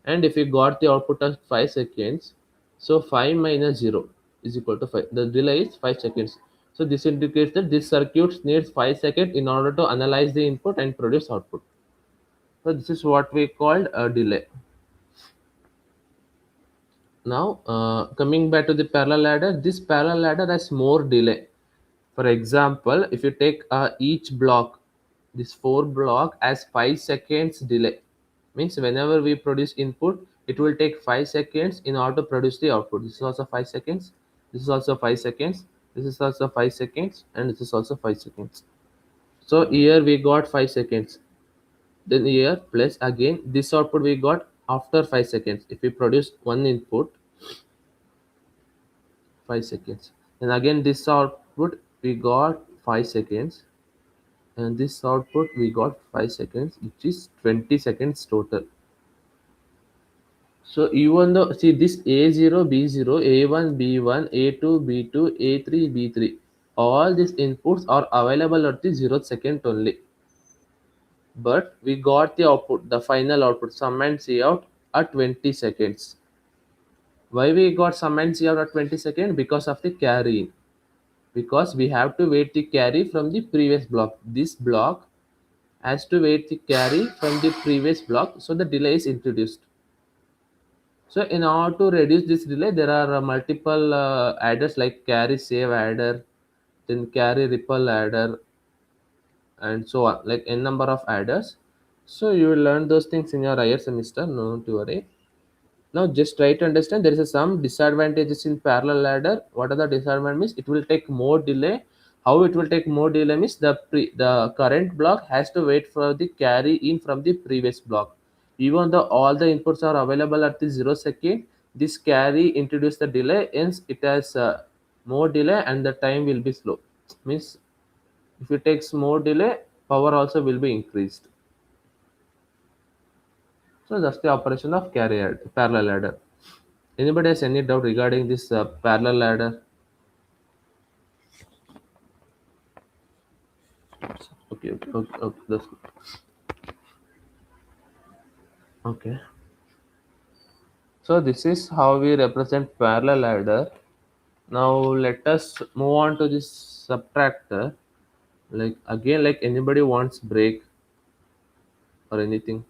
and if you got the output at 5 seconds, so 5 minus 0 is equal to 5. The delay is 5 seconds. So this indicates that this circuit needs 5 seconds in order to analyze the input and produce output. So this is what we called a delay. Now, coming back to the parallel ladder, this parallel ladder has more delay. For example, if you take each block, this 4 block has 5 seconds delay. Means whenever we produce input, it will take 5 seconds in order to produce the output. This is also 5 seconds. This is also 5 seconds. This is also 5 seconds. And this is also 5 seconds. So here we got 5 seconds. Then here plus again this output we got after 5 seconds. If we produce one input, 5 seconds, and again this output we got 5 seconds, and this output we got 5 seconds, which is 20 seconds total. So even though see this a0 b0 a1 b1 a2 b2 a3 b3, all these inputs are available at the 0th second only, but we got the output, the final output sum and see out at 20 seconds. Why we got sum and see out at 20 seconds? Because of the carry in. Because we have to wait the carry from the previous block. This block has to wait the carry from the previous block, so the delay is introduced. So in order to reduce this delay, there are multiple adders like carry save adder, then carry ripple adder, and so on, like n number of adders. So you will learn those things in your higher semester. No need to worry. Now just try to understand there is some disadvantages in parallel ladder. What are the disadvantages? It will take more delay. How it will take more delay means the current block has to wait for the carry in from the previous block. Even though all the inputs are available at the 0 second, this carry introduce the delay, hence it has more delay and the time will be slow. Means if it takes more delay, power also will be increased. So that's the operation of parallel ladder. Anybody has any doubt regarding this parallel ladder? Okay, okay, okay, okay, that's good. Okay. So this is how we represent parallel ladder. Now let us move on to this subtractor. Like again, like anybody wants break or anything,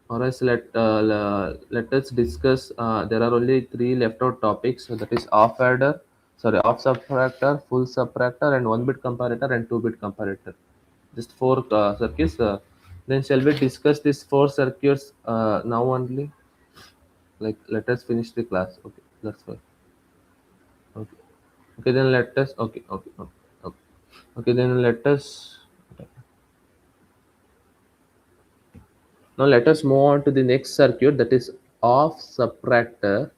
or else let us discuss. There are only three left out topics. So that is off adder, sorry, off subtractor, full subtractor, and 1 bit comparator and 2 bit comparator. Just four circuits. Then shall we discuss these four circuits now only? Like let us finish the class. Okay, that's fine. Okay, okay. Then let us. Okay, okay, okay, okay. Okay, then let us. Now let us move on to the next circuit, that is off subtractor.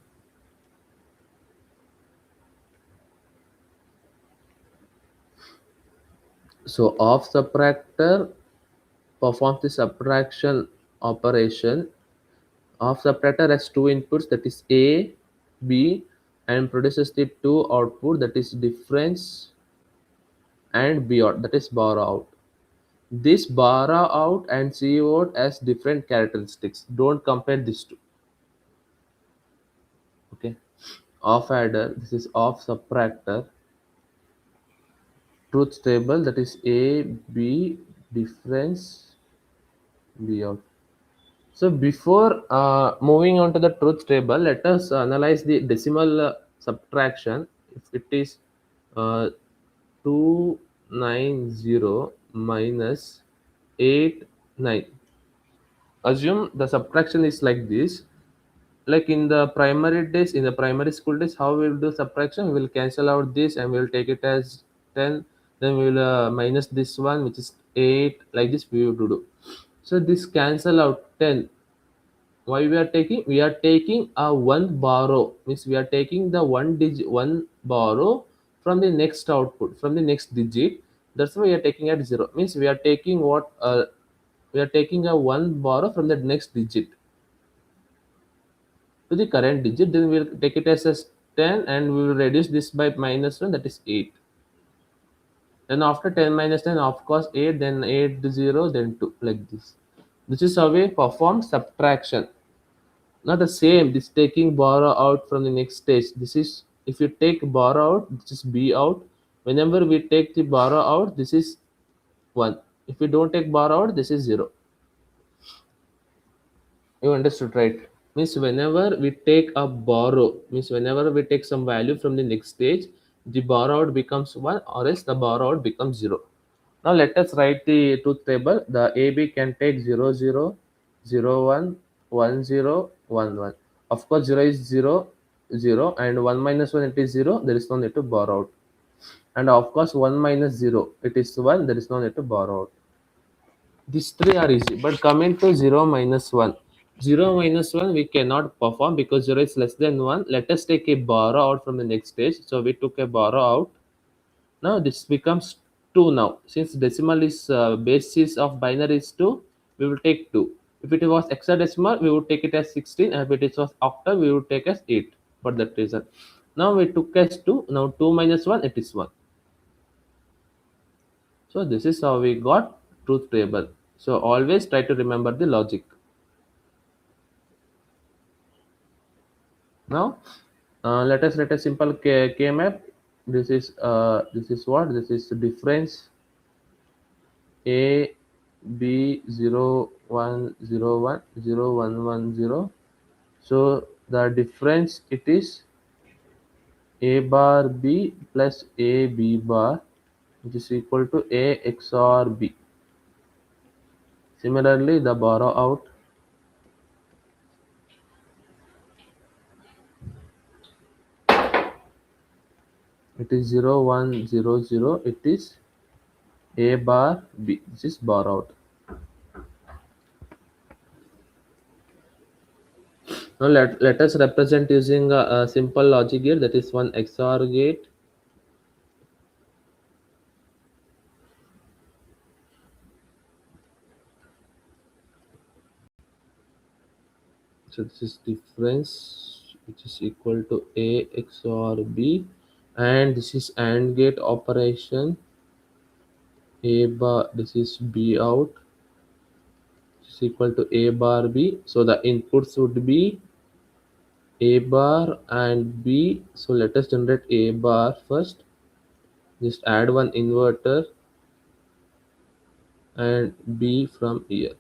So off subtractor performs the subtraction operation. Off subtractor has two inputs, that is A, B, and produces the two output, that is difference and B out, that is bar out. This bar out and C out has different characteristics. Don't compare these two. Okay. Off adder, this is off subtractor. Truth table, that is A, B. difference B out. So before moving on to the truth table, let us analyze the decimal subtraction. If it is uh, 290 minus 89, assume the subtraction is like this. Like in the primary days, in the primary school days, how we will do subtraction? We will cancel out this and we will take it as 10. Then we will minus this one, which is 8. Like this we will do. So this cancel out 10. Why we are taking? We are taking a one borrow, means we are taking the one borrow from the next output, from the next digit. That's why we are taking at 0, means we are taking what we are taking a one borrow from the next digit to the current digit. Then we'll take it as 10 and we will reduce this by minus 1, that is 8. Then after 10 minus 10, of course 8, then 8 0, then 2, like this. This is how we perform subtraction. Now the same, this taking borrow out from the next stage. This is, if you take borrow out, this is B out. Whenever we take the borrow out, this is 1. If we don't take borrow out, this is 0. You understood, right? Means whenever we take a borrow, means whenever we take some value from the next stage, the borrowed becomes 1 or else the borrowed becomes 0. Now let us write the truth table. The AB can take 0 0 0 1 1 0 1 1. Of course 0 is 0 0 and 1 minus 1, it is 0, there is no need to borrow out. And of course 1 minus 0, it is 1, there is no need to borrow out. These three are easy, but coming to 0 minus 1. 0 minus 1 we cannot perform because 0 is less than 1. Let us take a borrow out from the next stage. So we took a borrow out. Now this becomes 2 now. Since decimal is basis of binary is 2, we will take 2. If it was hexadecimal, we would take it as 16. And if it was octal, we would take as 8 for that reason. Now we took as 2. Now 2 minus 1, it is 1. So this is how we got truth table. So always try to remember the logic. Now let us write a simple k map. This is what? This is the difference A B 0 1 0 1 0 1 1 0. So the difference, it is A bar B plus A B bar, which is equal to A XOR B. Similarly, the borrow out, it is 0 1 0 0. It is A bar B. This is borrow out. Now let us represent using a simple logic gate, that is one XOR gate. So this is difference, which is equal to A XOR B, and this is AND gate operation. A bar, this is B out, which is equal to A bar B. So the inputs would be A bar and B. So let us generate A bar first. Just add one inverter and B from here.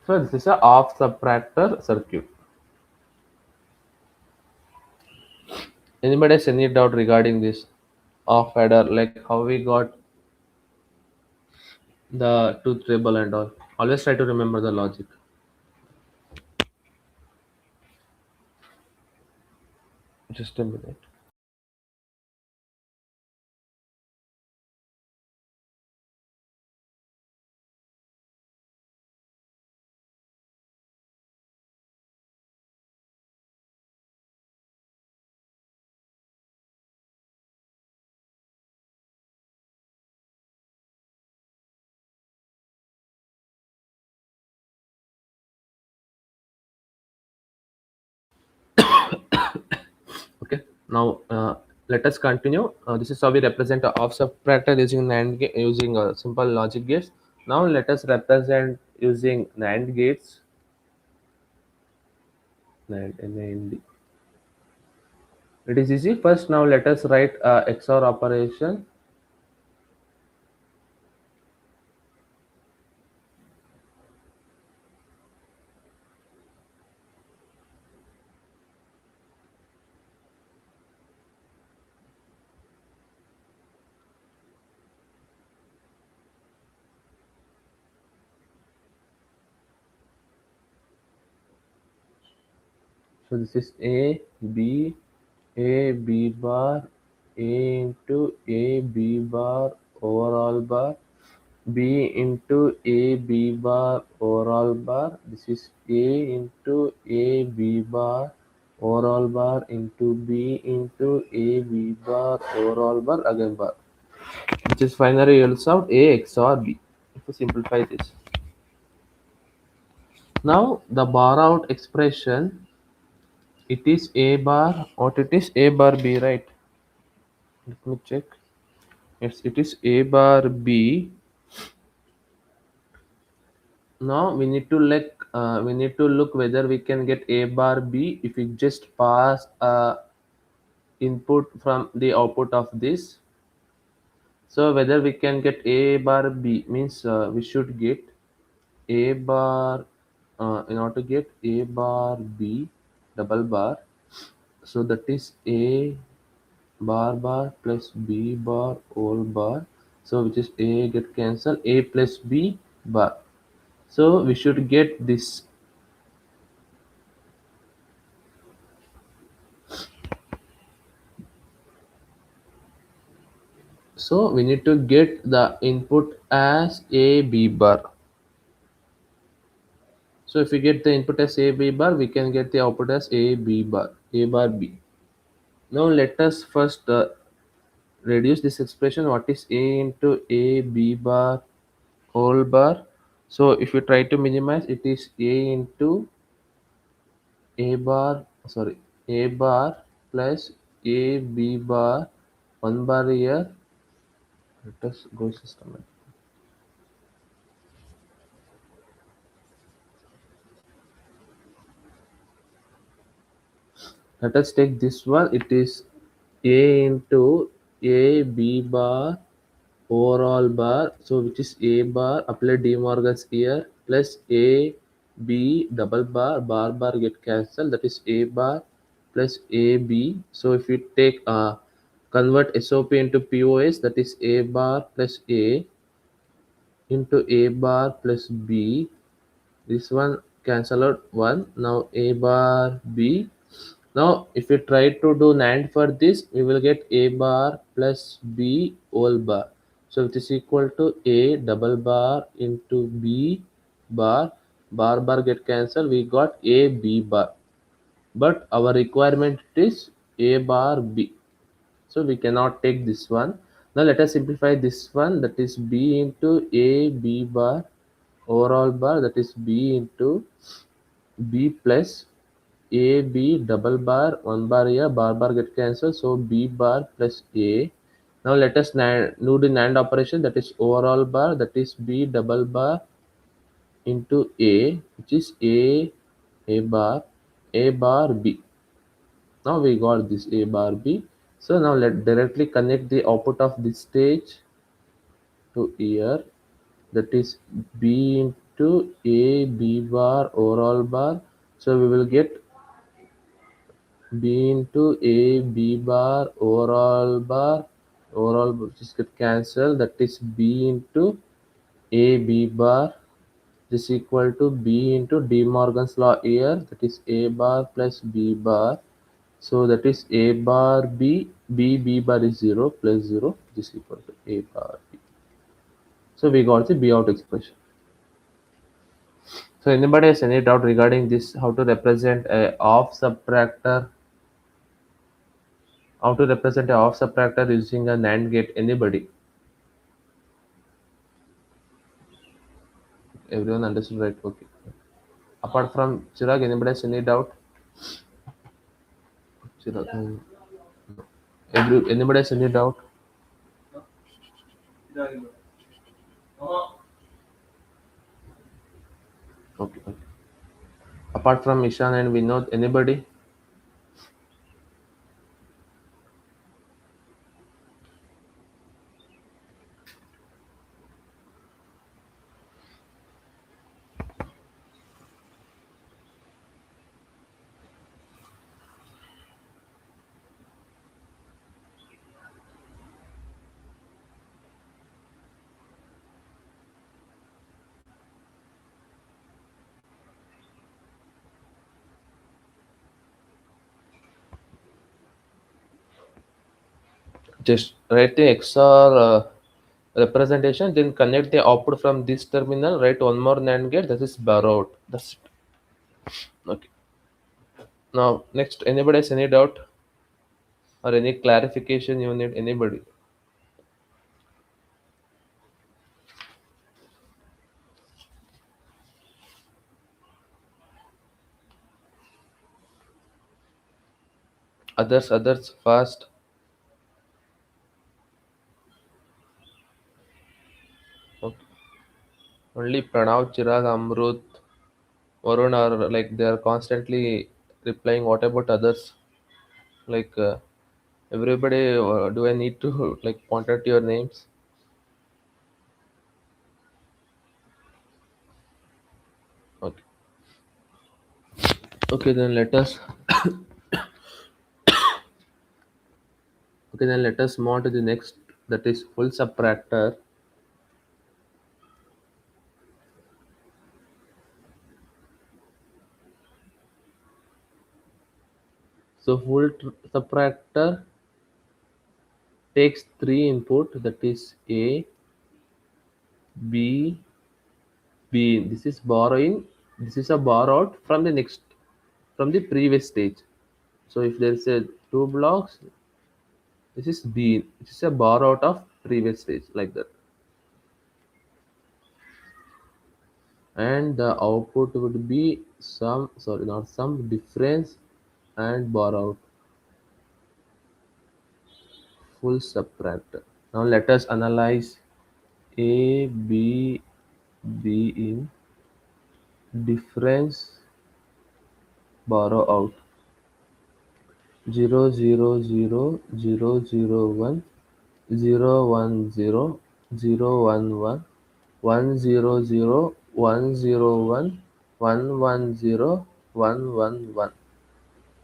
So this is a off subtractor circuit. Anybody has any doubt regarding this off adder, like how we got the truth table and all? Always try to remember the logic. Just a minute. Okay. Now let us continue. This is how we represent a off subtractor using using simple logic gates. Now let us represent using NAND gates. NAND, NAND. It is easy. First, now let us write XOR operation. So this is A B bar, A into A B bar overall bar, B into A B bar overall bar. This is A into A B bar overall bar into B into A B bar overall bar again bar, which is finally yields out A XOR B. If we simplify this. Now the bar out expression, it is A bar, what it is A bar B, right? Let me check. Yes, it is A bar B. Now we need to look whether we can get A bar B if we just pass input from the output of this. So whether we can get A bar B means we should get A bar in order to get A bar B double bar. So that is A bar bar plus B bar whole bar. So which is A get cancelled, A plus B bar. So we should get this. So we need to get the input as A B bar. So if we get the input as A B bar, we can get the output as A B bar, A bar B. Now let us first reduce this expression. What is A into A B bar whole bar? So if you try to minimize, it is A into A bar, sorry, A bar plus A B bar, one bar here. Let us go system. Let us take this one. It is A into A B bar overall bar. So which is A bar. Apply De Morgan's here plus A B double bar. Bar get cancelled. That is A bar plus A B. So if we take convert SOP into POS, that is A bar plus A into A bar plus B. This one cancel out one. Now A bar B. Now if we try to do NAND for this, we will get A bar plus B whole bar. So it is equal to A double bar into B bar. Bar get cancelled. We got A B bar. But our requirement is A bar B. So we cannot take this one. Now let us simplify this one. That is B into A B bar overall bar. That is B into B plus A B double bar, one bar here, bar get cancelled. So B bar plus A. Now let us do the NAND operation. That is overall bar. That is B double bar into A, which is A bar B. Now we got this A bar B. So now let directly connect the output of this stage to here. That is B into A B bar overall bar. So we will get B into A B bar overall just get cancelled. That is B into A B bar is equal to B into De Morgan's law here. That is A bar plus B bar. So that is A bar B, B bar is 0 plus 0 is equal to A bar B. So we got the B out expression. So anybody has any doubt regarding this? How to represent a off subtractor? How to represent a off subtractor using a NAND gate? Anybody? Everyone understood, right? Okay. Apart from Chirag, anybody has any doubt? Chirag, anybody has any doubt? Okay, okay. Apart from Ishan and Vinod, anybody? Just write the XOR representation, then connect the output from this terminal, write one more NAND gate, that is borrowed. That's it. Okay. Now, next, anybody has any doubt or any clarification you need? Anybody? Others, fast. Okay. Only Pranav, Chirag, Amrut, Varun are like they are constantly replying. What about others? Like everybody, do I need to like point out your names? Okay. Okay, then let us. Okay, then let us move on to the next. That is full subtractor. So subtractor takes three input. That is A, B, B. This is borrowing. This is a borrowed from the next, from the previous stage. So if there is a two blocks, this is B. This is a borrowed of previous stage like that. And the output would be some, sorry, not some, difference and borrowed, full subtractor. Now let us analyze A, B, B in difference borrow out. 0 0 0 0 0 1 0 1 0 0 1 1 1 0 0 1 0 1 1 1 0 1 1 1.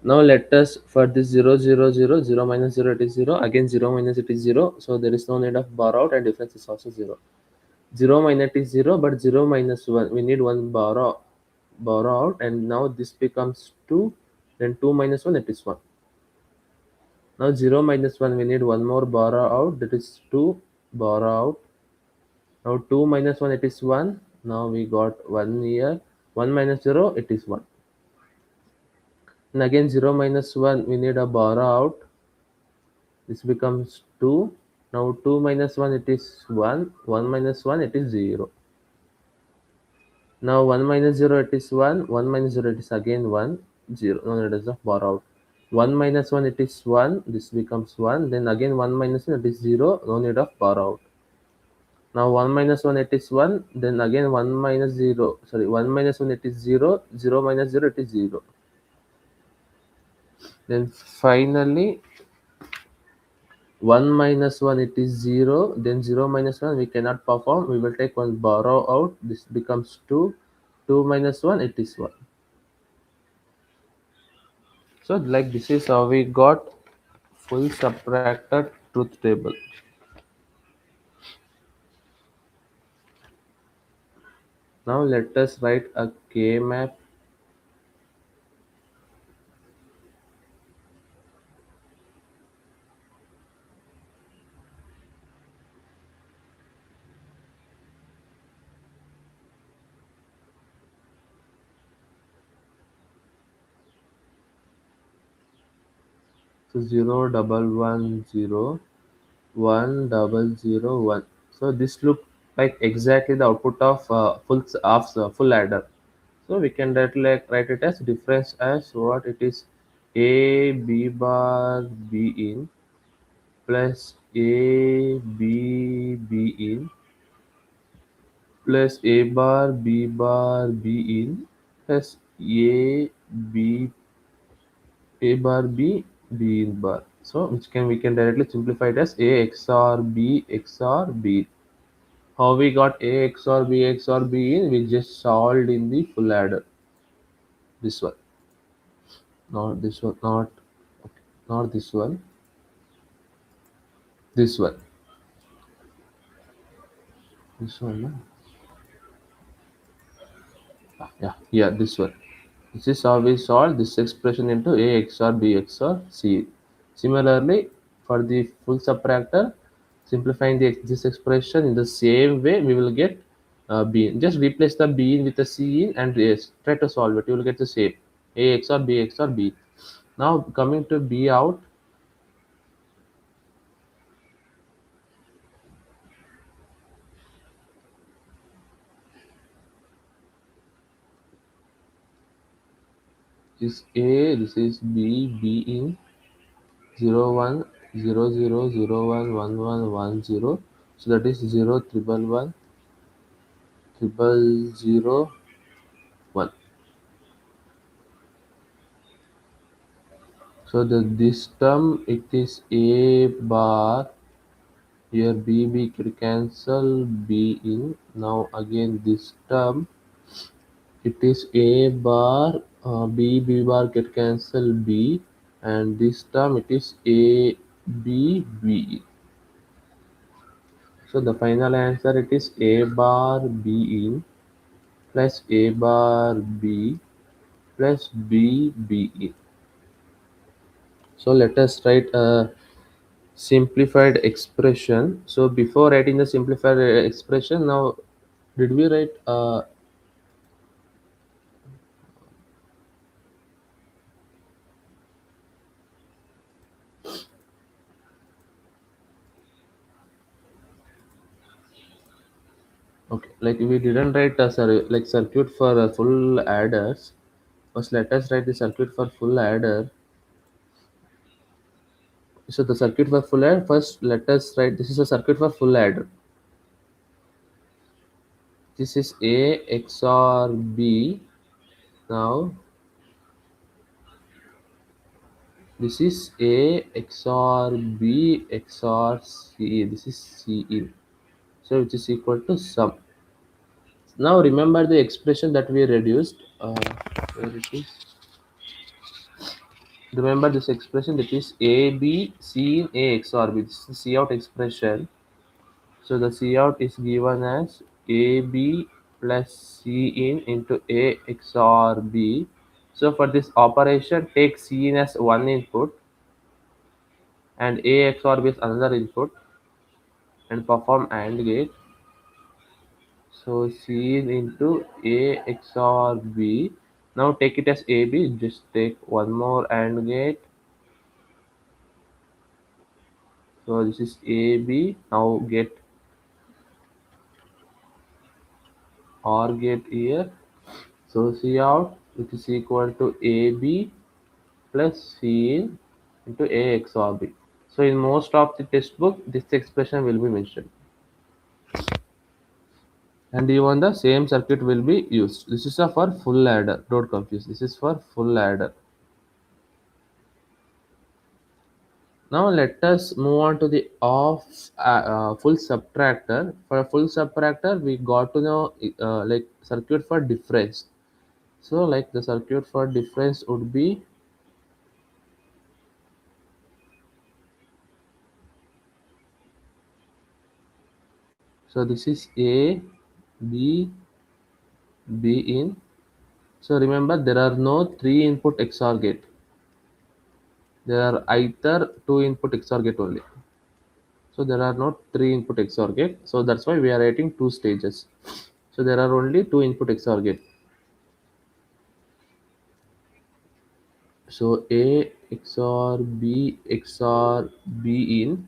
Now let us, for this 0 0 0 0 minus 0 it is 0, again 0 minus it is 0, so there is no need of borrow out and difference is also 0. 0 minus is 0, but 0 minus 1 we need one borrow out, and now this becomes 2, then 2 minus 1 it is 1. Now 0 minus 1 we need one more borrow out, that is 2 borrow out. Now 2 minus 1 it is 1, now we got 1 here, 1 minus 0 it is 1. And again 0 minus 1 we need a borrow out, this becomes 2. Now 2 minus 1 it is 1, 1 minus 1 it is 0. Now 1 minus 0 it is 1, 1 minus 0 it is again 1, 0. No, it is a borrowed. 1 minus 1 it is 1, this becomes 1, then again 1 minus 1 it is 0, no need of borrowed. Now 1 minus 1 it is 1, then again 1 minus 0, sorry, 1 minus 1 it is 0, 0 minus 0 it is 0. Then finally 1 minus 1 it is 0, then 0 minus 1 we cannot perform, we will take one borrow out, this becomes 2, 2 minus 1 it is 1. So like this is how we got full subtractor truth table. Now let us write a K map. So 0 double 1 0 1 double 0 1. So this look like exactly the output of full adder. So we can write it as difference as what it is, A B bar B in plus A B B in plus A bar B in plus A bar B in bar. So which can we can directly simplify it as A XOR B XOR B. How we got A XOR B XOR B in? We just solved in the full adder. This one, not this one, not this one, this one, this one. No? Yeah, this one. This is how we solve this expression into A XOR B XOR C. Similarly, For the full subtractor, simplifying this expression in the same way, we will get b in. Just replace the b in with the c in and try to solve it. You will get the same a XOR b XOR b. Now coming to b out, is a, this is b, b in 0 1 0 0 0 1 1 1 1 0. So that is 0 triple 1 triple 0 1. So this term it is a bar. Here b could cancel b in. Now again this term it is a bar, b bar get cancel b, and this term it is a b. So the final answer it is a bar b in plus a bar b plus b in. So let us write a simplified expression. So before writing the simplified expression, now did we write okay, like we didn't write a like circuit for full adders. First let us write the circuit for full adder. So the circuit for full adder, first let us write this is a circuit for full adder. This is a XOR b. Now this is a XOR b XOR c. This is c in. So which is equal to sum. Now remember the expression that we reduced. Where it is? Remember this expression that is a b c in a XOR b. This is the c out expression. So the C out is given as AB plus C in into A XOR B. So for this operation, take C in as one input and A XOR B is another input and perform AND gate. So C in into A XOR B. Now take it as AB. Just take one more AND gate. So this is AB. Now get OR gate here. So C out which is equal to AB plus C in into A XOR B. So in most of the textbook, this expression will be mentioned. And even the same circuit will be used. This is a for full adder. Don't confuse. This is for full adder. Now let us move on to the full subtractor. For a full subtractor, we got to know like circuit for difference. So like the circuit for difference would be, so this is A, B, B in. So remember there are no 3 input XOR gate. There are either 2 input XOR gate only. So there are not 3 input XOR gate. So that's why we are writing 2 stages. So there are only 2 input XOR gate. So A XOR B XOR B in.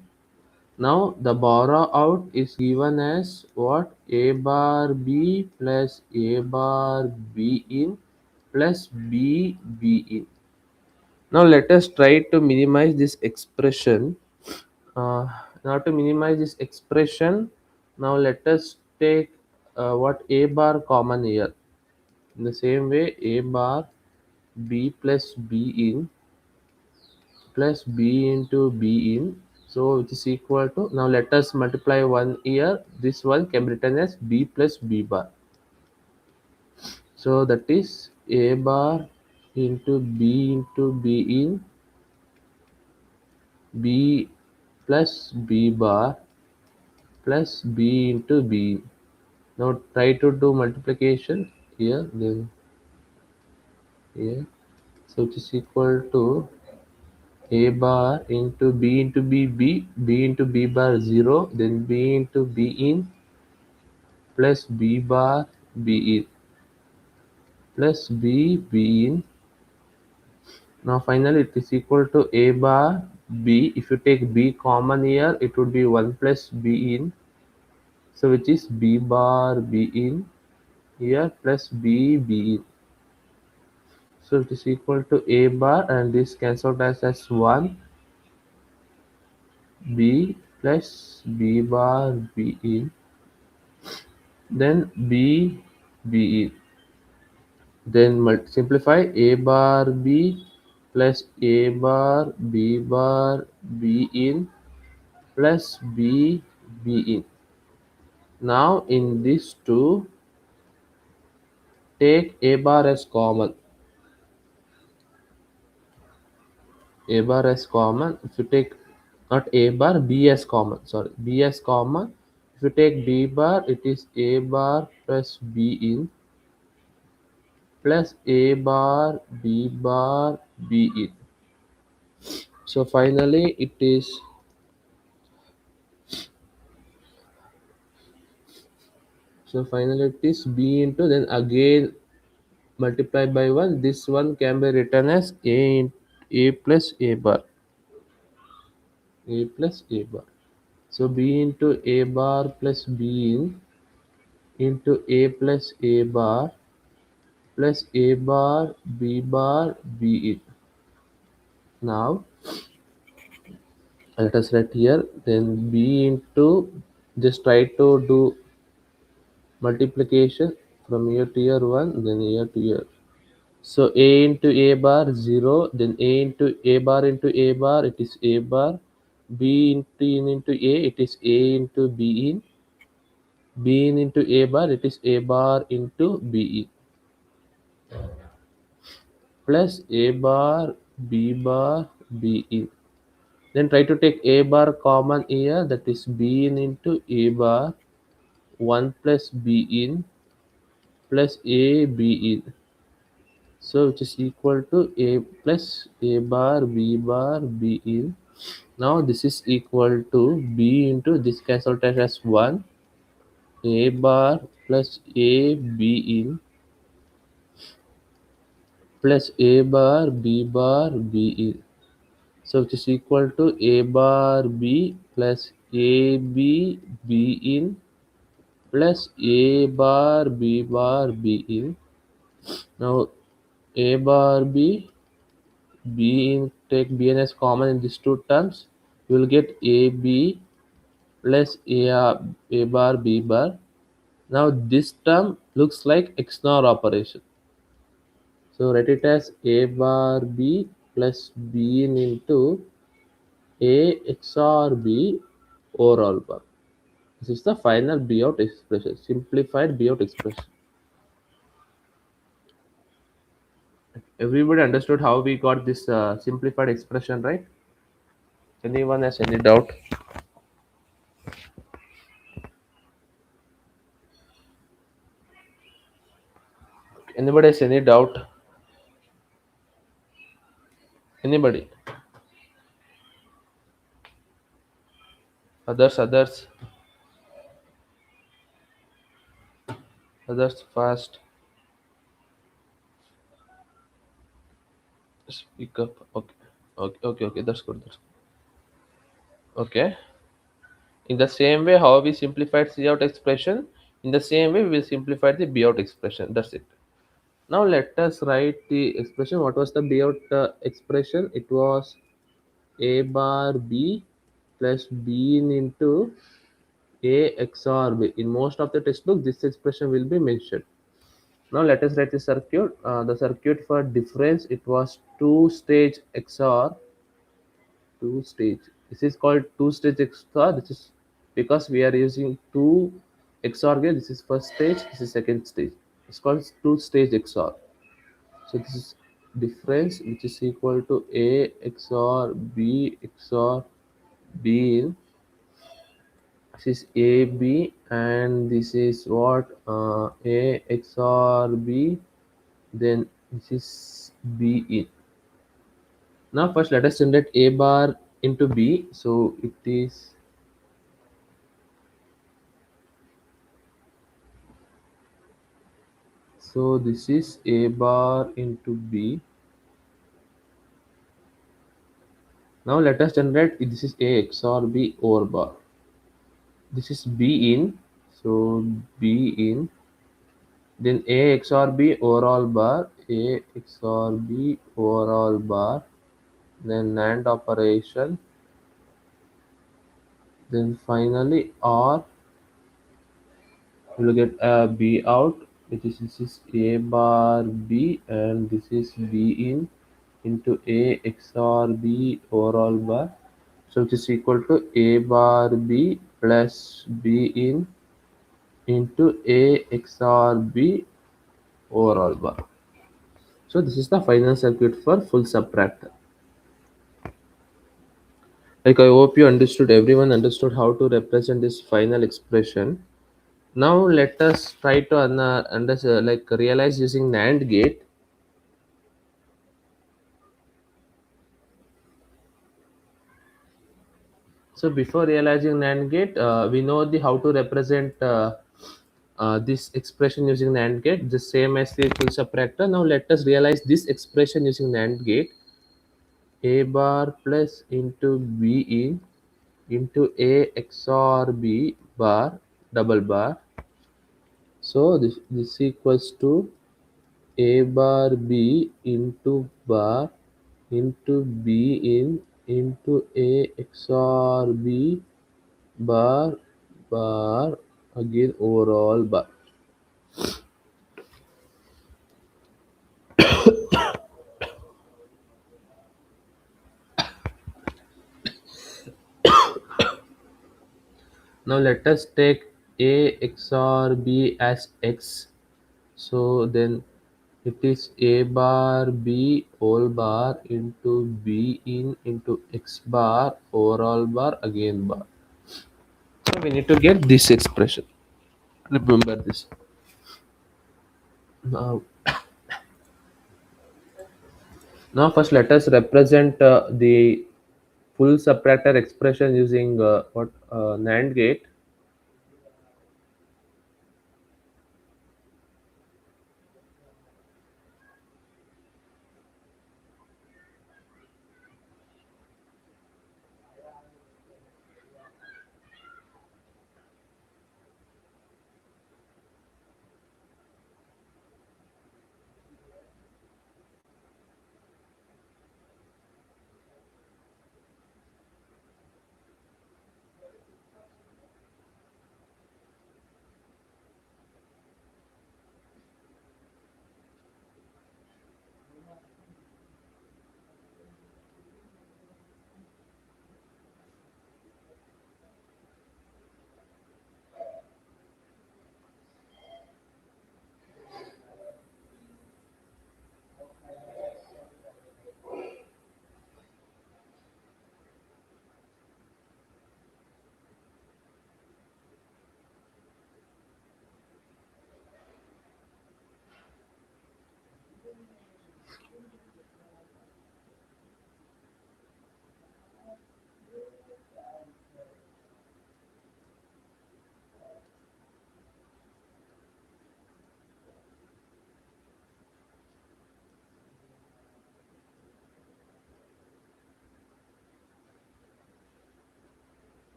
Now the borrow out is given as what? A bar B plus A bar B in plus B in. Now let us try to minimize this expression. Now to minimize this expression, now let us take what a bar common here. In the same way, a bar b plus b in plus b into b in. So which is equal to, now let us multiply one here. This one can be written as b plus b bar. So that is a bar into b in b plus b bar plus b into b. Now try to do multiplication here, then here. So it is equal to A bar into B into B bar 0, then B into B in plus B bar B in plus B in. Now finally it is equal to A bar B. If you take B common here, it would be 1 plus B in. So which is B bar B in here plus B in. So it is equal to A bar, and this cancelled as 1 B plus B bar B in, then B in. Then simplify A bar B plus A bar B in plus B in. Now in these two, take A bar as common. A bar as common. If you take not A bar, B as common. Sorry, B as common. If you take B bar, it is A bar plus B in plus A bar B in. So finally it is B into, then again multiplied by 1. This one can be written as A plus A bar. A plus A bar. So B into A bar plus B into A plus A bar plus B in. Now let us write here, then B into, just try to do multiplication from here to here 1, then here to here. So A into A bar 0, then A into A bar, it is A bar. B into A, it is A into B in. B in into A bar, it is A bar into B in plus A bar B in. Then try to take A bar common here, that is B in into A bar 1 plus B in plus A B in. So which is equal to A plus A bar B in. Now this is equal to B into, this cancelled as 1, A bar plus A B in plus A bar B in. So which is equal to A bar B plus A B in plus A bar B in. Now A bar B in, take B n as common in these two terms. You will get AB plus A bar B bar. Now this term looks like XNOR operation. So write it as A bar B plus B in into A XOR B overall bar. This is the final B out expression, simplified B out expression. Everybody understood how we got this simplified expression, right? Anyone has any doubt? Anybody has any doubt? Anybody? Others, others fast. Speak up. Okay. That's good. Okay. In the same way, how we simplified C out expression, in the same way we will simplify the B out expression. That's it. Now let us write the expression. What was the B out expression? It was A bar B plus B in into A XOR B. In most of the textbook, this expression will be mentioned. Now let us write the circuit. The circuit for difference, it was two-stage XOR. Two-stage. This is called two-stage XOR. This is because we are using two XOR gate. This is first stage. This is second stage. It's called two-stage XOR. So this is difference, which is equal to A XOR B XOR B in. This is AB, and this is what A XOR B. Then this is B in. Now first let us generate a bar into b. So it is, so this is a bar into b. Now let us generate, this is a XOR b over bar. This is b in, so b in, then a XOR b overall bar, a XOR b overall bar, then NAND operation, then finally or you will get a b out, which is this is a bar b and this is b in into a XOR b overall bar. So which is equal to a bar b plus b in into a XOR b overall bar. So this is the final circuit for full subtractor. Like I hope you understood, everyone understood how to represent this final expression. Now let us try to like realize using NAND gate. So before realizing NAND gate, we know the how to represent this expression using NAND gate, the same as the full subtractor. Now let us realize this expression using NAND gate. A bar plus into B in into A XOR B bar double bar. So this equals to A bar B into bar into B in into A XOR B bar bar again overall bar. Now let us take A XOR B as X. So then it is A bar B whole bar into B in into X bar overall bar again bar. So we need to get this expression. Remember this. Now, now first let us represent the full subtractor expression using what NAND gate.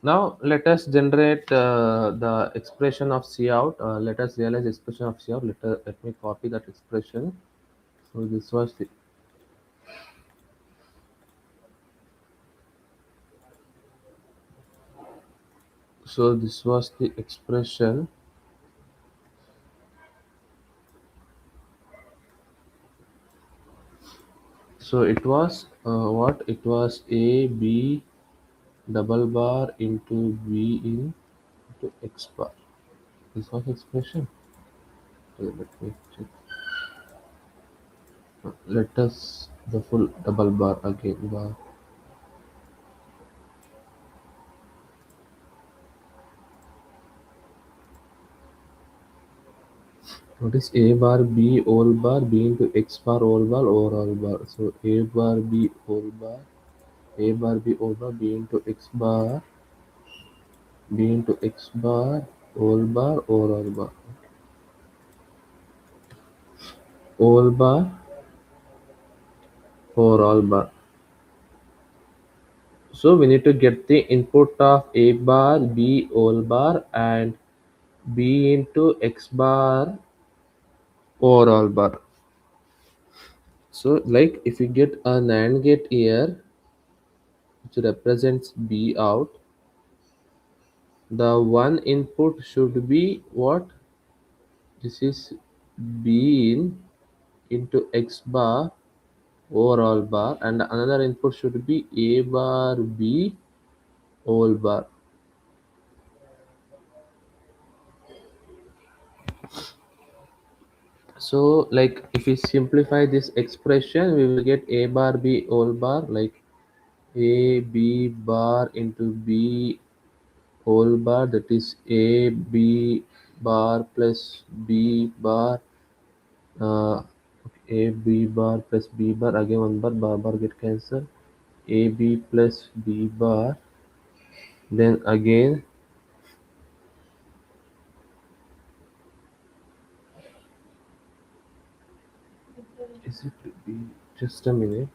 Now let us generate the expression of C out. Let us realize expression of C out. Let me copy that expression. So this was the, so this was the expression. So it was what? It was A B double bar into B in into X bar. This was expression. Let me check. Let us the full double bar again bar. What is a bar b all bar b into x bar all bar or all bar? So a bar b all bar, a bar b all bar b into x bar, b into x bar all bar, all bar or all bar. So we need to get the input of a bar b all bar and b into x bar or all bar. So like if you get a NAND gate here which represents b out, the one input should be what? This is b in into x bar overall bar, and another input should be a bar b all bar. So like if we simplify this expression, we will get a bar b all bar like a b bar into b whole bar, that is a b bar plus b bar, uh, a b bar plus b bar, again one bar get cancelled, a b plus b bar, then again is it b, just a minute.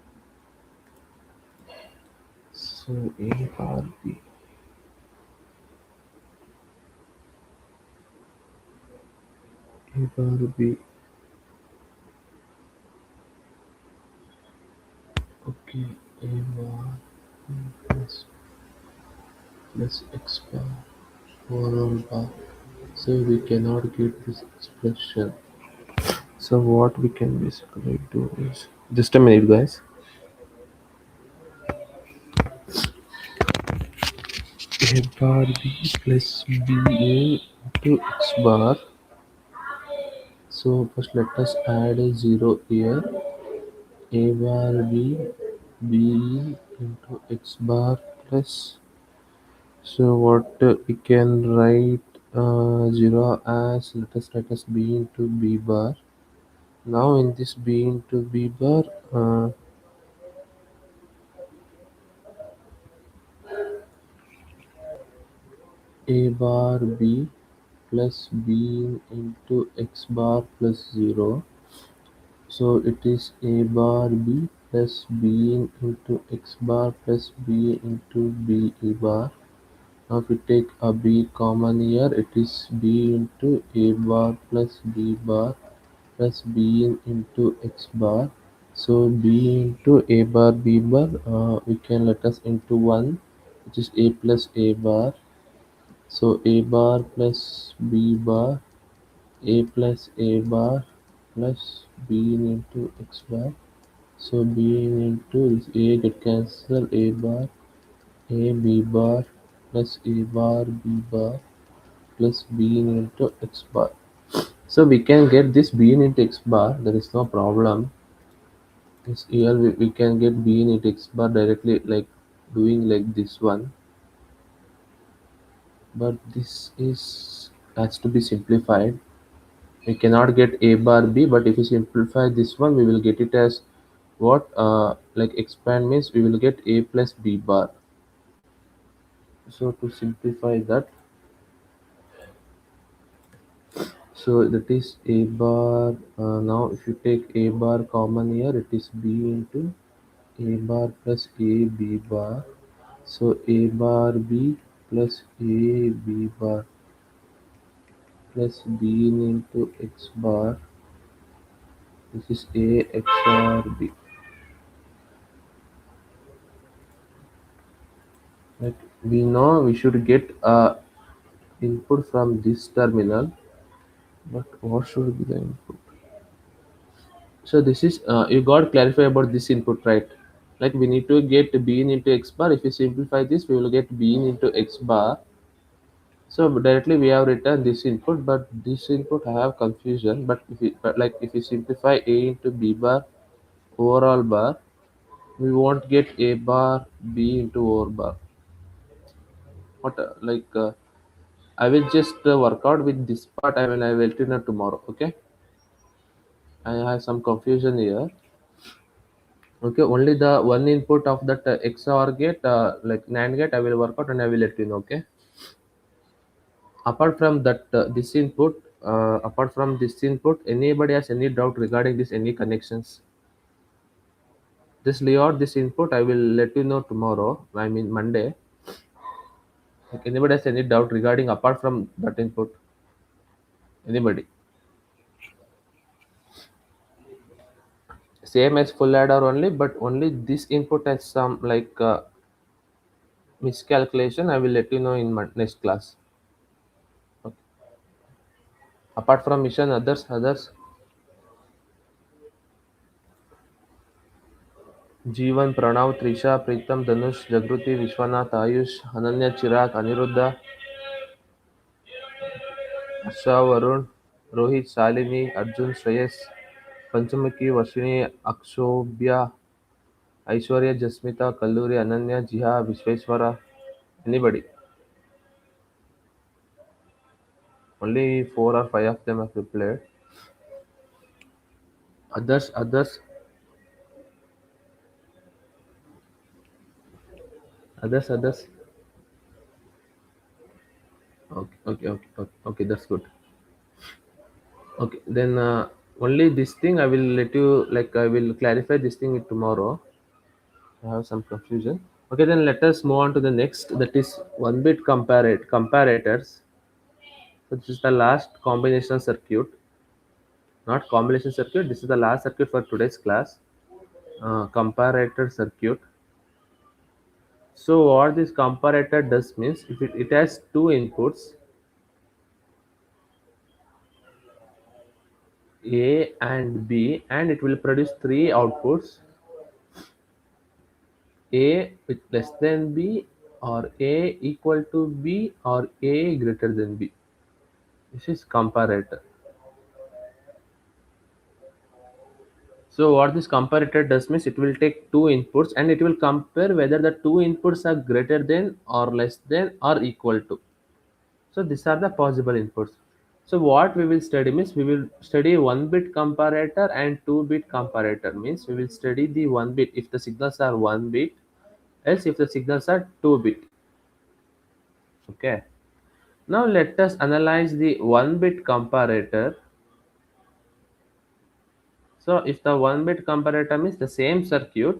So a bar b, a bar b, okay, a bar plus x bar overall bar. So we cannot get this expression. So what we can basically do is, just a minute guys, a bar b plus b into x bar. So first let us add a 0 here. A bar b into x bar plus. So what we can write 0 as, let us b into b bar. Now in this b into b bar, a bar b plus b into x bar plus 0. So it is a bar b plus b into x bar plus b into b bar. Now if we take a b common here, it is b into a bar plus b bar plus b into x bar. So b into a bar b bar, we can let us into 1, which is a plus a bar. So a bar plus b bar, a plus a bar plus b into x bar. So b into this a get cancelled, a bar, a b bar plus a bar b bar plus b into x bar. So we can get this b into x bar, there is no problem. This here we can get b into x bar directly, like doing like this one, but this is has to be simplified. We cannot get a bar b, but if we simplify this one, we will get it as what, like expand means we will get a plus b bar. So to simplify that, so that is a bar, now if you take a bar common here, it is b into a bar plus a b bar. So a bar b plus a b bar plus b into x bar, this is a xor b. Like we know we should get a input from this terminal, but what should be the input? So this is, you got clarify about this input, right? Like we need to get b into x bar. If we simplify this, we will get b into x bar. So directly we have written this input, but this input I have confusion. But if we simplify a into b bar overall bar, we won't get a bar b into over bar. What I will just work out with this part. I will let you know tomorrow. Okay. I have some confusion here. Okay, only the one input of that XOR gate, like NAND gate, I will work out and I will let you know. Okay. Apart from that, apart from this input, anybody has any doubt regarding this, any connections? Just lay out this input. I will let you know tomorrow. I mean Monday. Like anybody has any doubt regarding apart from that input? Anybody? Same as full adder only, but only this input has some like miscalculation. I will let you know in next class. Okay. Apart from mission, others. जीवन, प्रणव, त्रिशा, प्रीतम, धनुष, जागृति, विश्वनाथ, आयुष, अनन्या, चिराग, अनिरुद्ध, हर्षा, वरुण, रोहित, शालिनी, अर्जुन, श्रेयस, पंचमुखी, वर्षिणी, अक्षोभ्या, ऐश्वर्य, जस्मिता, कल्लूरी, अनन्या, जिहा, Vishweshwara. Anybody? Only 4 or 5 of them have replied. Others. Okay. That's good. Okay, then only this thing I will let you, like I will clarify this thing tomorrow. I have some confusion. Okay, then let us move on to the next. That is one bit comparators. So this is the last combination circuit, not combination circuit. This is the last circuit for today's class. Comparator circuit. So what this comparator does means, if it has two inputs, A and B, and it will produce three outputs, A with less than B, or A equal to B, or A greater than B. This is comparator. So what this comparator does means, it will take two inputs and it will compare whether the two inputs are greater than or less than or equal to. So these are the possible inputs. So what we will study means, we will study 1 bit comparator and 2 bit comparator. Means we will study the 1 bit if the signals are 1 bit, else if the signals are 2 bit. Okay. Now let us analyze the 1 bit comparator. So if the 1 bit comparator means the same circuit,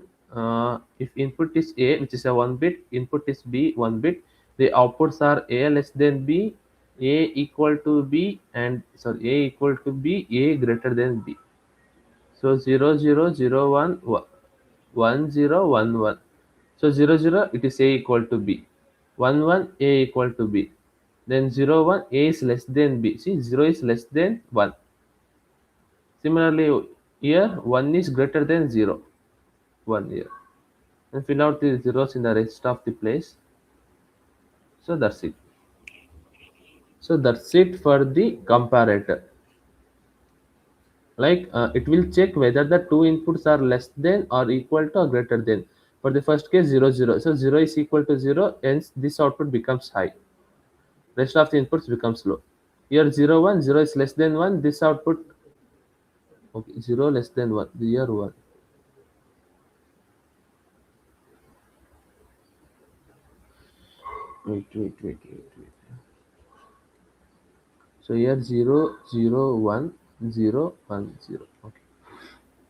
if input is A, which is a 1 bit, input is B, 1 bit, the outputs are A less than B, A equal to B, and sorry, A equal to B, A greater than B. So 0 0 0 1 1 0 1 1. So 0 0 it is A equal to B, 1 1 A equal to B, then 0 1 A is less than B. See, 0 is less than 1. Similarly, here 1 is greater than 0, 1 here. And fill out the zeros in the rest of the place. So that's it. So that's it for the comparator. Like it will check whether the two inputs are less than or equal to or greater than. For the first case, 0 0. So 0 is equal to 0, hence this output becomes high. Rest of the inputs becomes low. Here 0 1, 0 is less than 1, this output, okay, 0 less than 1, here 1. Wait. So here 0 0 1 0 1 0. Okay.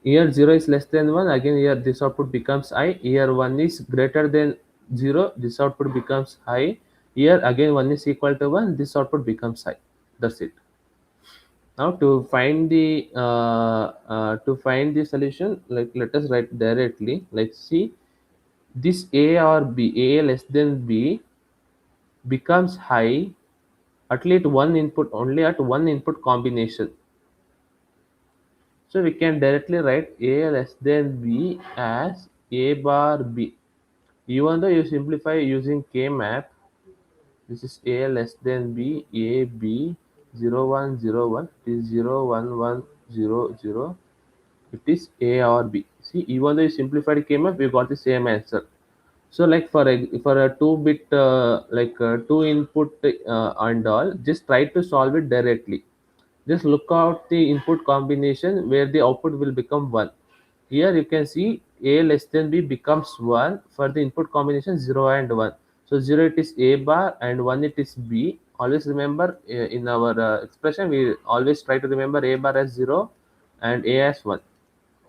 Here 0 is less than 1, again here this output becomes high. Here 1 is greater than 0, this output becomes high. Here again 1 is equal to 1, this output becomes high. That's it. Now to find the solution, like let us write directly. Like see, this A or B, A less than B becomes high at least one input, only at one input combination. So we can directly write A less than B as A bar B. Even though you simplify using K map, this is A less than B, A B 0 1 0 1, it is 0 1 1 0 0, it is A or B. See, even though you simplified K map, we got the same answer. So like for a 2 bit like 2 input and all, just try to solve it directly. Just look out the input combination where the output will become 1. Here you can see a less than b becomes 1 for the input combination 0 and 1. So 0 it is a bar and 1 it is b. Always remember in our expression we always try to remember a bar as 0 and a as 1.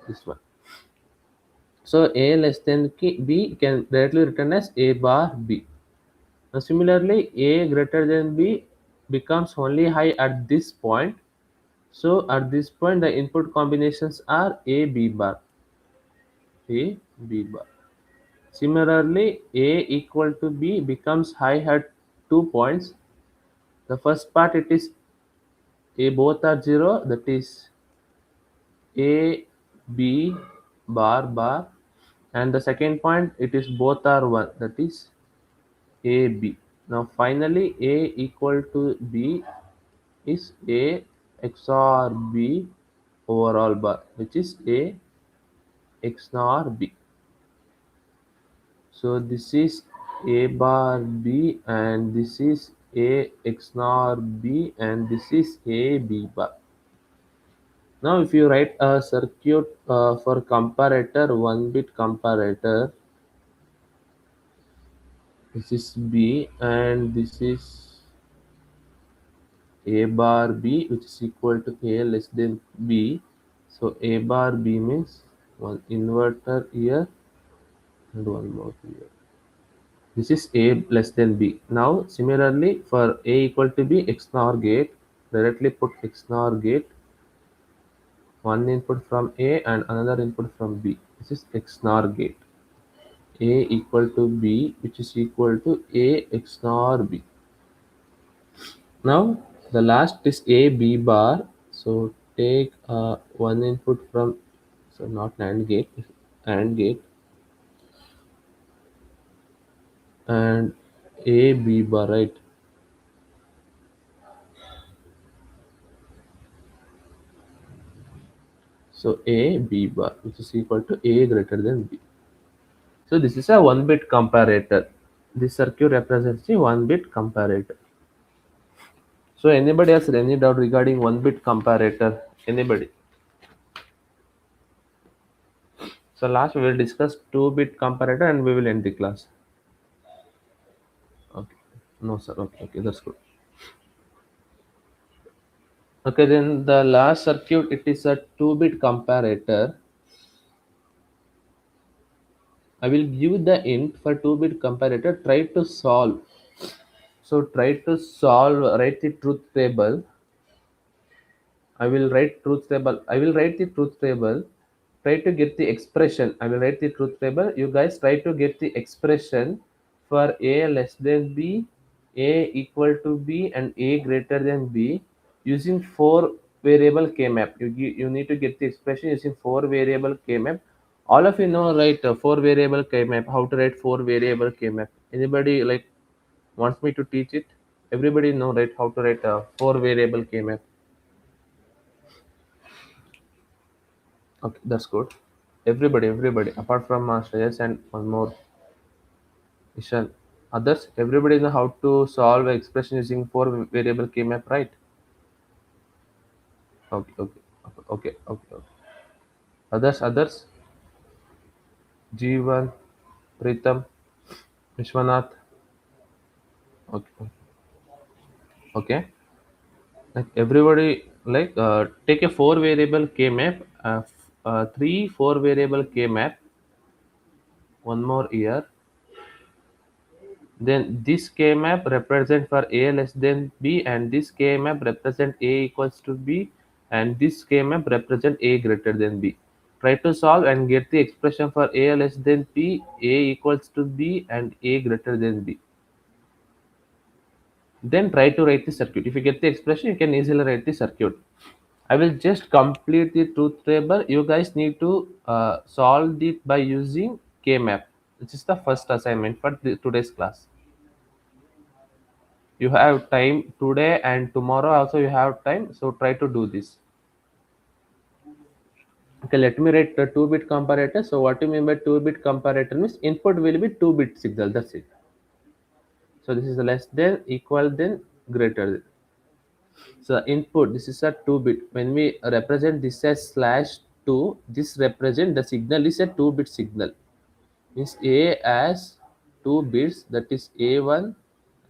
This one. So a less than b can directly written as a bar b. Now similarly a greater than b becomes only high at this point. So at this point the input combinations are a b bar, a b bar. Similarly a equal to b becomes high at 2 points. The first part it is a both are 0, that is a b bar bar, and the second point it is both are 1, that is a b. Now finally a equal to b is a XOR b overall bar, which is a XOR b. So this is a bar b and this is a XOR b and this is a b bar. Now if you write a circuit for comparator, 1 bit comparator, this is b and this is a bar b, which is equal to a less than b. So a bar b means one inverter here and one more here. This is a less than b. Now similarly for a equal to b, XNOR gate, directly put XNOR gate, one input from a and another input from b. This is XNOR gate. A equal to b, which is equal to a XNOR b. Now the last is a b bar. So take one input from, so not AND gate, AND gate, and a b bar, right? So a b bar, which is equal to a greater than b. So this is a 1 bit comparator. This circuit represents a 1 bit comparator. So anybody has any doubt regarding 1 bit comparator? Anybody? So last we will discuss 2 bit comparator and we will end the class. Okay. No sir. Okay. Okay. That's good. Okay. Then the last circuit it is a 2 bit comparator. I will give the int for 2 bit comparator. Try to solve. So try to solve. Write the truth table. I will write truth table. I will write the truth table. Try to get the expression. I will write the truth table. You guys try to get the expression for a less than b, a equal to b, and a greater than b using four variable k map. You need to get the expression using four variable k map. All of you know, right? Four variable k map. How to write four variable k map? Anybody like wants me to teach it? Everybody know, right? How to write a four variable k map? Okay, that's good. Everybody, apart from Shreyas and one more Ishan. Others, everybody know how to solve expression using four variable k map, right? Okay. Others, Jeevan, Pritam, Vishwanath. Okay, okay. Like everybody, like take a four variable k map, three four variable k map. One more here. Then this K-map represent for A less than B and this K-map represent A equals to B and this K-map represent A greater than B. Try to solve and get the expression for A less than B, A equals to B and A greater than B. Then try to write the circuit. If you get the expression, you can easily write the circuit. I will just complete the truth table. You guys need to solve it by using K-map. This is the first assignment for today's class. You have time today and tomorrow also you have time, so try to do this. Okay, let me write the 2 bit comparator. So what you mean by 2 bit comparator means input will be 2 bit signal, that's it. So this is less than, equal than, greater than. So input, this is a 2-bit. When we represent this as slash 2, this represent the signal is a 2-bit signal. Means A as 2 bits, that is A1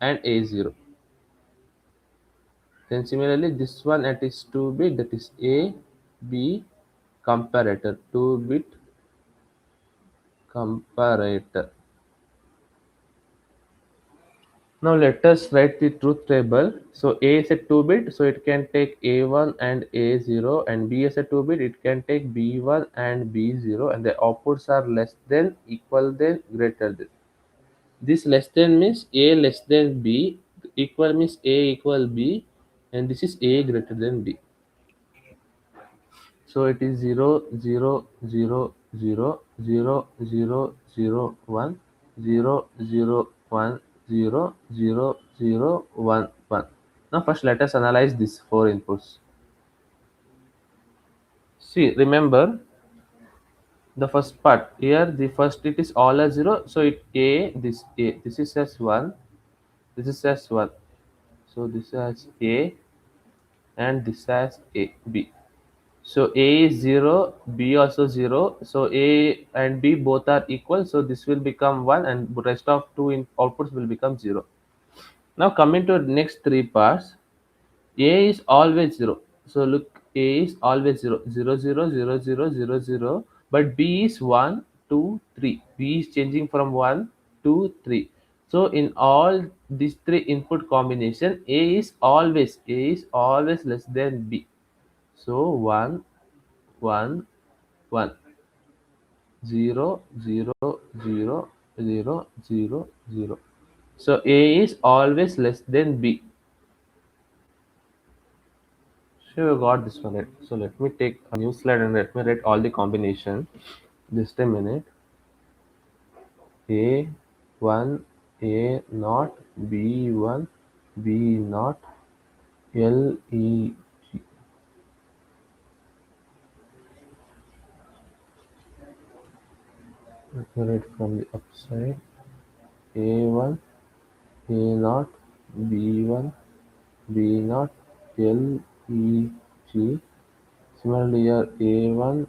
and A0. Then similarly this one at is 2-bit, that is A, B comparator, 2-bit comparator. Now let us write the truth table. So A is a 2-bit, so it can take A1 and A0, and B is a 2-bit, it can take B1 and B0, and the outputs are less than, equal than, greater than. This less than means A less than B, equal means A equal B, and this is A greater than B. So it is 0, 0, 0, 0, 0, 0, 0, 1, 0, 0, 1, 0, 0, 0, 1, 1. Now first let us analyze these four inputs. See, remember the first part here, the first it is all a 0, so it A, this is as 1, this is as 1. So this has A and this has A, B. So A is 0, B also 0. So A and B both are equal. So this will become 1 and rest of two outputs will become 0. Now coming to next three parts, A is always 0. So look, A is always 0, 0, 0, 0, 0, 0, 0. But B is 1, 2, 3. B is changing from 1, 2, 3. So in all these three input combination, A is always less than B. So 1, 1, 1, 0, 0, 0, 0, 0, 0. So A is always less than B. So you got this one, right? So let me take a new slide and let me write all the combination. Just a minute. A 1, A naught, B 1, B naught, L E G. Let me write from the upside. A 1, A naught, B 1, B naught, L E G. Similarly here A1,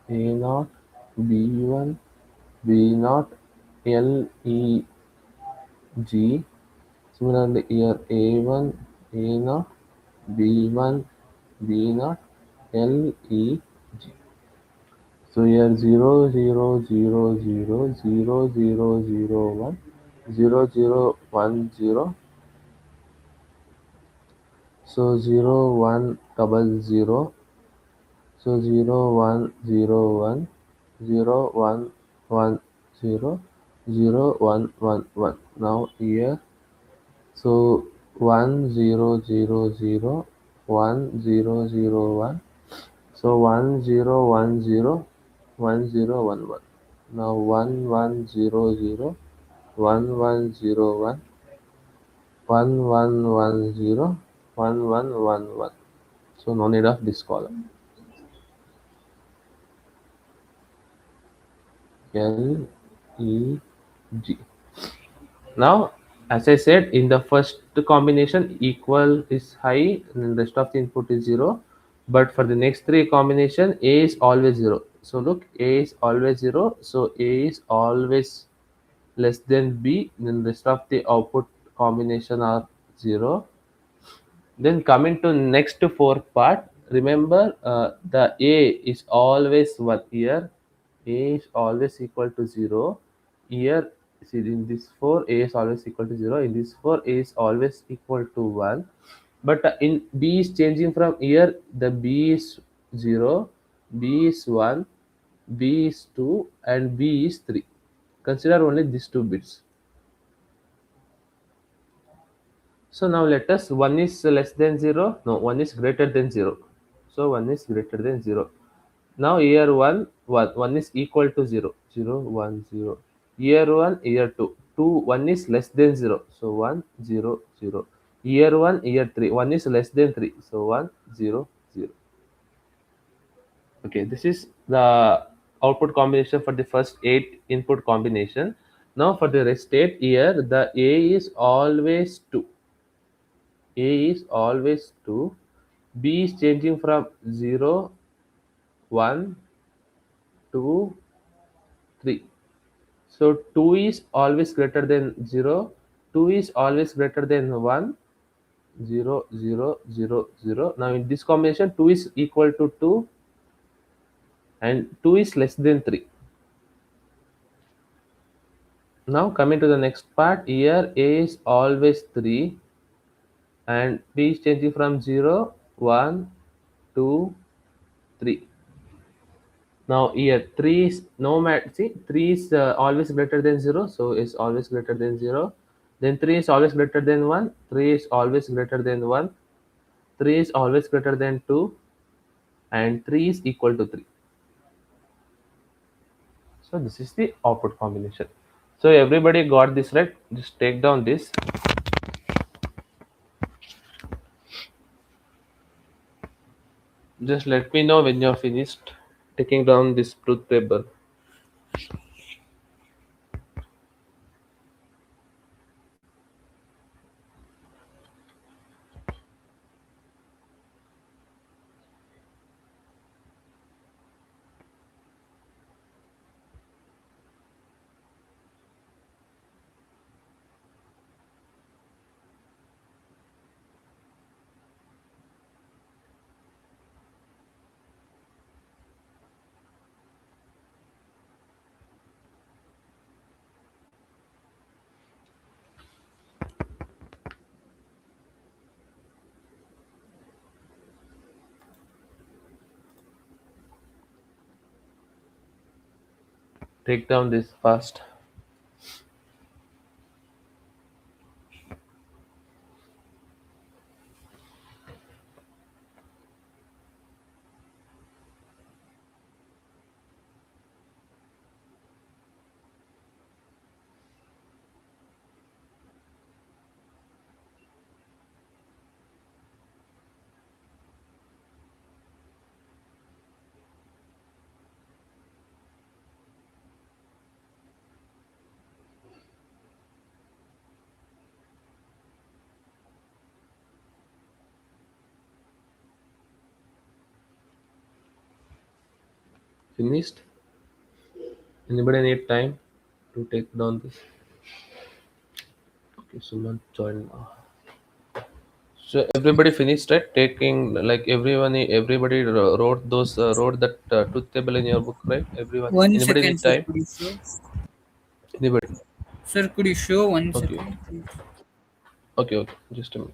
A naught, B1, B naught, L E G. Similarly here A1, A naught, B1, B naught, L E G. So here 0, 0, 0, 0, 0, 0, 0, 1, 0, 0, 1, 0. So 0, 1, double 0. So 0, 1, 0, 1, 0, 1, 1, 0, 0, 1, 1, 1. Now here, so 1, 0, 0, 0, 1, 0, 0, 1. So 1, 0, 1, 0, 1, 0, 1, 1. Now 1, 1, 0, 0, 1, 1, 0, 1, 1, 1, 1, 0, 1, 1, 1, 1. So no need of this column. L E G. Now, as I said, in the first combination, equal is high, and the rest of the input is 0. But for the next three combination, A is always 0. So look, A is always 0. So A is always less than B. Then the rest of the output combination are 0. Then coming to next fourth part, remember the A is always 1 here. A is always equal to 0. Here, see in this 4, A is always equal to 0. In this 4, A is always equal to 1. But in B is changing from here, the B is 0, B is 1, B is 2, and B is 3. Consider only these two bits. So now let us, 1 is less than 0, no, 1 is greater than 0. So 1 is greater than 0. Now here 1, 1, 1 is equal to 0, 0, 1, 0. Here 1, here 2, 2, 1 is less than 0. So 1, 0, 0. Here 1, here 3, 1 is less than 3. So 1, 0, 0. Okay, this is the output combination for the first 8 input combination. Now for the rest 8 here, the A is always 2. A is always 2, B is changing from 0, 1, 2, 3. So 2 is always greater than 0, 2 is always greater than 1, 0, 0, 0, 0. Now in this combination 2 is equal to 2 and 2 is less than 3. Now coming to the next part, here A is always 3 and B is changing from 0, 1, 2, 3. Now here 3 is no matter, see 3 is always greater than 0, so is always greater than 0. Then 3 is always greater than 1, 3 is always greater than 1, 3 is always greater than 2, and 3 is equal to 3. So this is the output combination. So everybody got this right? Just take down this. Just let me know when you're finished taking down this truth table. Take down this fast. Finished? Anybody need time to take down this? Okay, Suman join now. So everybody finished, right? Taking like wrote those wrote that truth table in your book, right? Everyone. One Anybody second, need sir. time? Could you show? Anybody? Sir, could you show one Okay, second, please? okay, okay. Just a minute.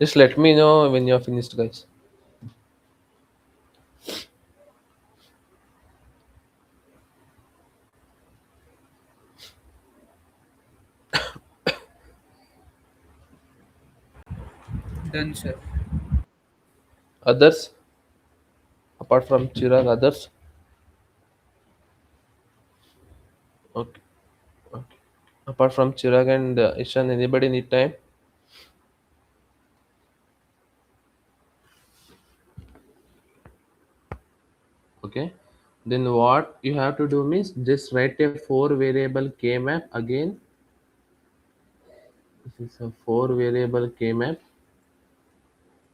Just let me know when you're finished, guys. Done, sir. Others, apart from Chirag, others. Okay, okay. Apart from Chirag and Ishan, anybody need time? Okay. Then what you have to do means just write a four variable k map again. This is a four variable k map.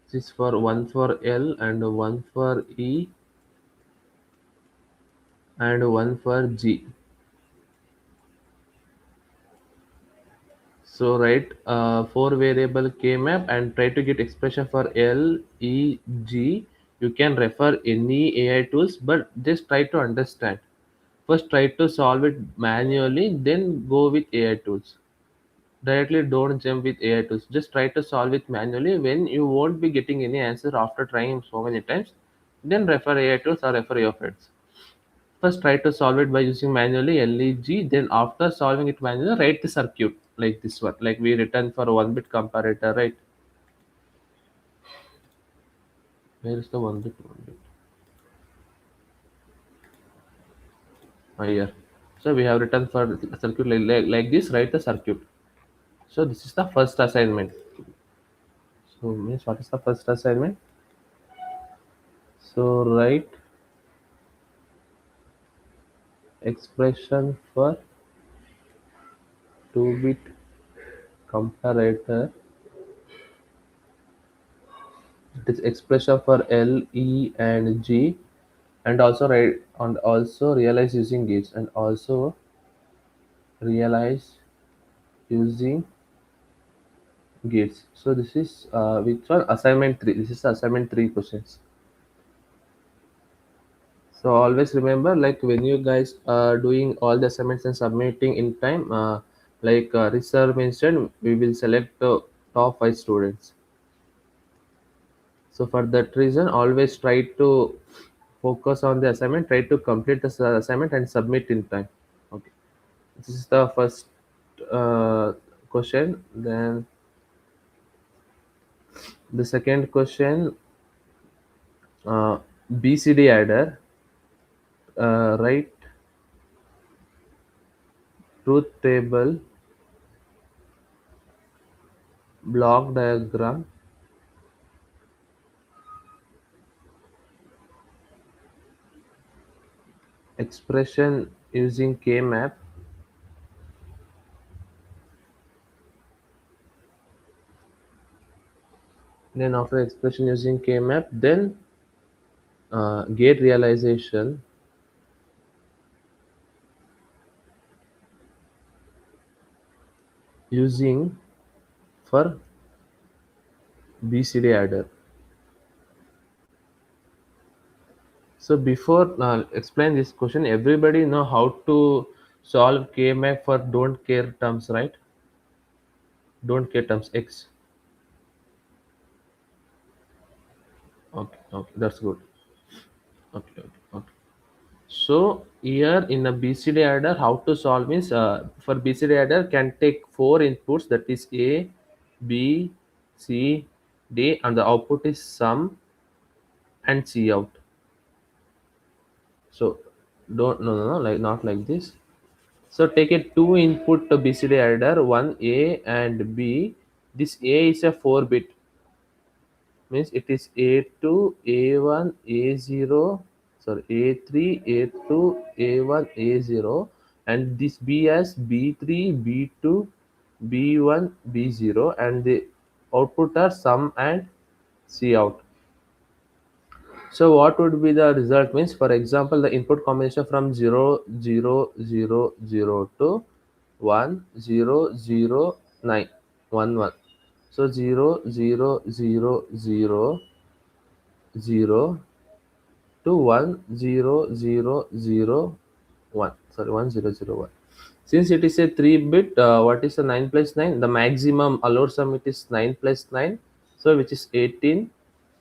This is for one for L and one for E and one for G. So write four variable k map and try to get expression for L, E, G. You can refer any AI tools, but just try to understand. First, try to solve it manually, then go with AI tools. Directly don't jump with AI tools. Just try to solve it manually. When you won't be getting any answer after trying so many times, then refer AI tools or refer your friends. First, try to solve it by using manually LEG. Then, after solving it manually, write the circuit like this one, like we written for one bit comparator, right? Where is the one bit? One bit. Here. So we have written for circuit like this. Write the circuit. So this is the first assignment. So means what is the first assignment? So write expression for 2 bit comparator, it is expression for L, E, and G, and also write and also realize using gates, and also realize using gates. So this is which one? Assignment 3. This is assignment 3 questions. So always remember, like when you guys are doing all the assignments and submitting in time, like Risar mentioned, we will select the top 5 students. So for that reason, always try to focus on the assignment, try to complete the assignment and submit in time. Okay, this is the first uh, question. Then the second question, BCD adder, write truth table, block diagram, expression using K-map, then after expression using K-map, then gate realization using for BCD adder. So before explain this question, everybody know how to solve K-map for don't care terms, right? Don't care terms X. Okay, okay, that's good. Okay, okay, okay. So here in a BCD adder, how to solve is for BCD adder can take four inputs, that is A, B, C, D, and the output is sum and C out. So don't no, like not like this. So take a two input to BCD adder, one A and B. This A is a 4-bit, means it is A2, A1, A0, sorry, A3, A2, A1, A0, and this B has B3, B2, B1, B0, and the output are sum and C out. So what would be the result means, for example, the input combination from 0, 0, 0, 0 to 1, 0, 0, 9, 1, 1. So 0, 0, 0, 0, 0 to 1, 0, 0, 0, 1. Sorry, 1, 0, 0, 1. Since it is a 3-bit, what is the 9 plus 9? The maximum allowed sum it is 9 plus 9, so which is 18.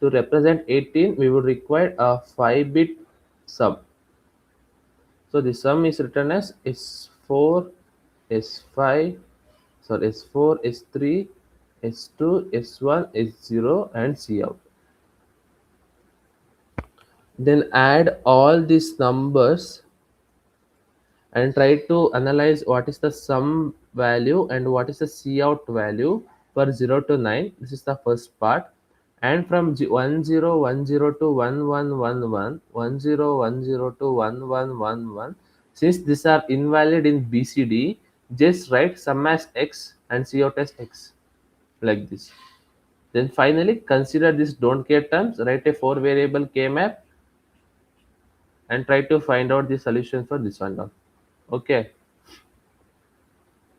To represent 18, we would require a 5-bit sum. So the sum is written as S4, S5, sorry, S4, S3, S2, S1, S0, and C out. Then add all these numbers and try to analyze what is the sum value and what is the C out value for 0 to 9. This is the first part. And from 1010 to 1111, 1010 to 1111, since these are invalid in BCD, just write sum as X and C out as X, like this. Then finally consider this don't care terms, write a 4 variable K map and try to find out the solution for this one now. Okay,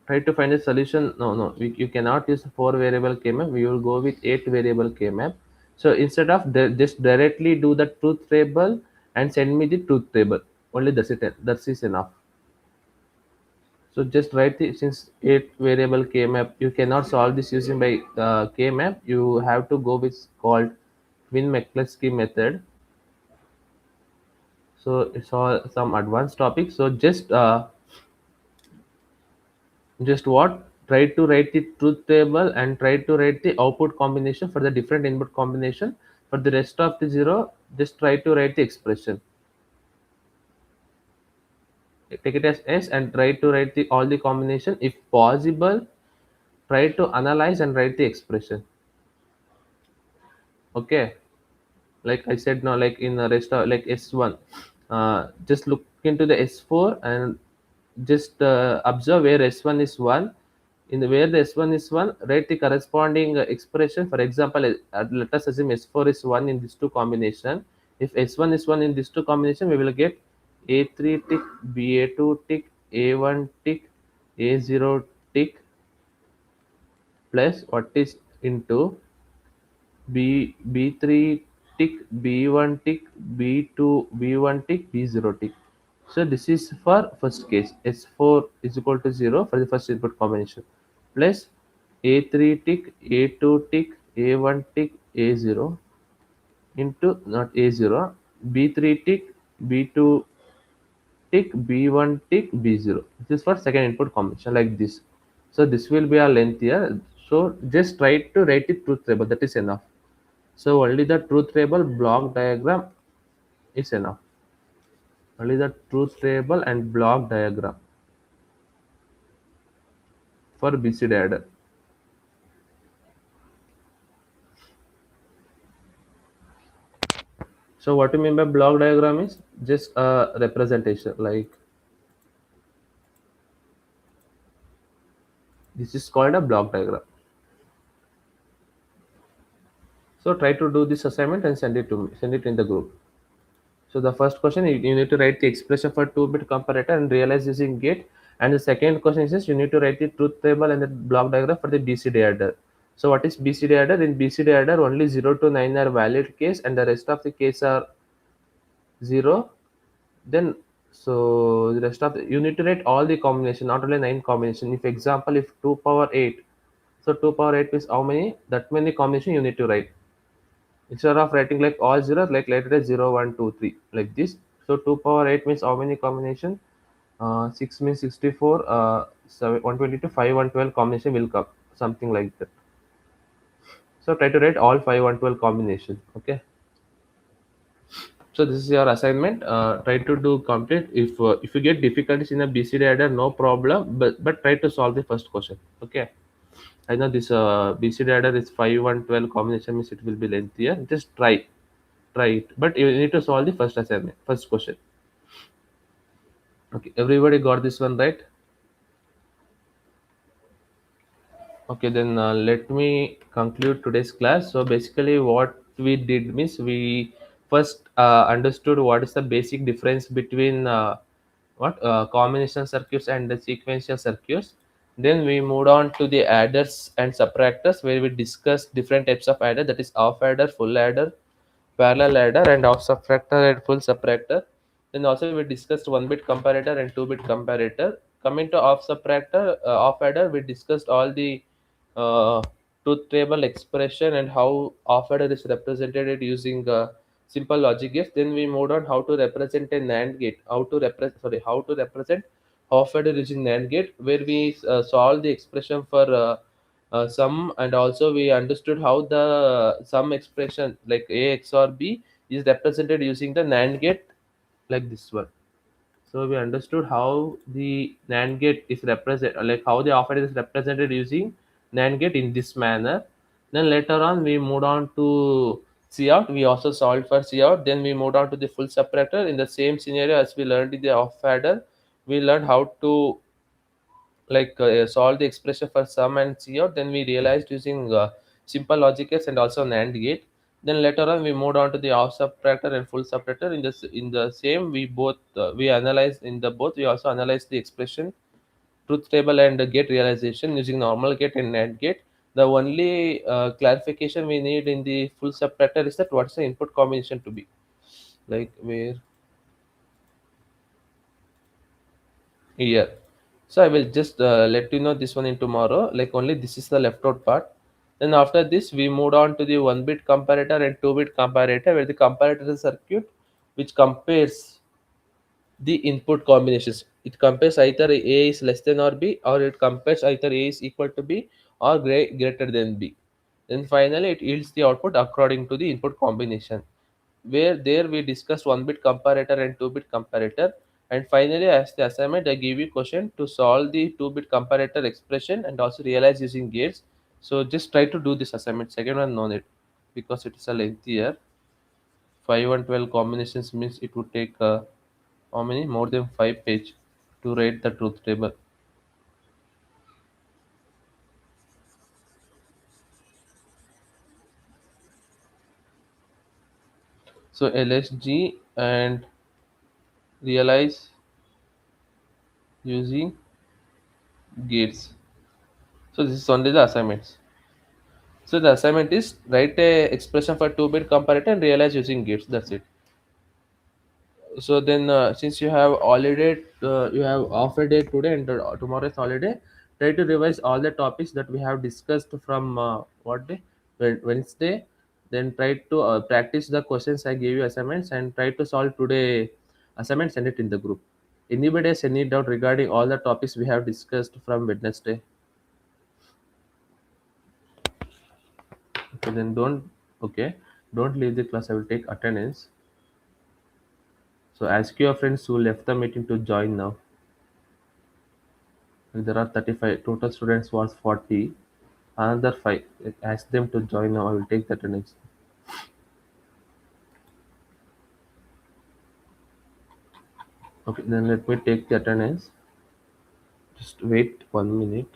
try to find a solution. No, you cannot use 4 variable K-map. We will go with 8 variable K-map. So instead of just directly do the truth table and send me the truth table, only that's it, that is enough. So just write the, since 8 variable K-map, you cannot solve this using by K-map. You have to go with called Twin McCluskey method. So it's all some advanced topic. So just what, try to write the truth table and try to write the output combination for the different input combination. For the rest of the 0, just try to write the expression, take it as S and try to write the all the combination. If possible, try to analyze and write the expression. Okay, like I said now, like in the rest of like S1, just look into the S4 and just observe where S1 is 1, In the where the S1 is 1, write the corresponding expression. For example, let us assume S4 is 1 in these two combination. If S1 is 1 in these two combination, we will get A3 tick, BA2 tick, A1 tick, A0 tick, plus what is into B3 tick, B1 tick, B2 B1 tick, B0 tick. So this is for first case. S4 is equal to 0 for the first input combination, plus A3 tick, A2 tick, A1 tick, A0 into not A0, B3 tick, B2 tick, B1 tick, B0. This is for second input combination like this. So this will be a length here. So just try to write it truth table. That is enough. So only the truth table block diagram is enough. Only the truth table and block diagram for BCD adder. So what you mean by block diagram is just a representation. Like this is called a block diagram. So try to do this assignment and send it to me. Send it in the group. So the first question you need to write the expression for 2-bit comparator and realize using gate. And the second question is you need to write the truth table and the block diagram for the BCD adder. So what is BCD adder? In BCD adder only 0 to 9 are valid case and the rest of the case are 0. Then so the rest of you need to write all the combination, not only 9 combination. If example if 2 power 8, so 2 power 8 is how many? That many combination you need to write. Instead of writing like all zeros, like let it as 0, 1, 2, 3, like this. So 2 power 8 means how many combination? 6 means 64, 7, 122, 5, 112 combination will come. Something like that. So try to write all 5, 112 combination. Okay. So this is your assignment. Try to do complete. If you get difficulties in a BCD adder, no problem. But try to solve the first question. Okay. I know this BCD adder is 5, 112 combination means it will be lengthier. Just try it, but you need to solve the first assignment, first question. Okay, everybody got this one right? Okay, then let me conclude today's class. So basically what we did means we first understood what is the basic difference between what combination circuits and the sequential circuits. Then we moved on to the adders and subtractors where we discussed different types of adder, that is off adder, full adder, parallel adder, and off subtractor and full subtractor. Then also we discussed 1-bit comparator and 2-bit comparator. Coming to off subtractor, off adder, we discussed all the uh, truth table expression and how off adder is represented using simple logic gates. Then we moved on how to represent a NAND gate, how to represent off adder using NAND gate, where we solve the expression for sum, and also we understood how the sum expression like a XOR b is represented using the NAND gate like this one. So we understood how the NAND gate is represented, like how the offer is represented using NAND gate in this manner. Then later on we moved on to Cout. We also solved for Cout. Then we moved on to the full subtractor. In the same scenario as we learned in the off adder, we learned how to solve the expression for sum and Cout. Then we realized using simple logic gates and also NAND gate. Then later on we moved on to the off subtractor and full subtractor. In the same we both we analyzed in the both. We also analyzed the expression, truth table, and the gate realization using normal gate and NAND gate. The only clarification we need in the full subtractor is that what's the input combination to be, like where here. So I will just let you know this one in tomorrow, like only this is the left out part. Then after this we moved on to the 1-bit comparator and 2-bit comparator, where the comparator is a circuit which compares the input combinations. It compares either a is less than or b, or it compares either a is equal to b or greater than b. Then finally it yields the output according to the input combination, where there we discussed 1-bit comparator and 2-bit comparator. And finally, as the assignment, I give you question to solve the 2-bit comparator expression and also realize using gates. So just try to do this assignment. Second one, no need, because it is a lengthier. 5 and 12 combinations means it would take how many? More than 5 page to write the truth table. So LSG and realize using gates. So this is only the assignments. So the assignment is write a expression for 2-bit comparator and realize using gates. That's it. So then, since you have holiday, you have off a day today and tomorrow is holiday. Try to revise all the topics that we have discussed from what day? Wednesday. Then try to practice the questions I gave you assignments and try to solve today assignment. Send it in the group. Anybody has any doubt regarding all the topics we have discussed from Wednesday? Okay, then don't. Okay, don't leave the class. I will take attendance. So ask your friends who left the meeting to join now. And there are 35 total students was 40. Another 5. Ask them to join now. I will take the attendance. Okay, then let me take the attendance. Just wait 1 minute.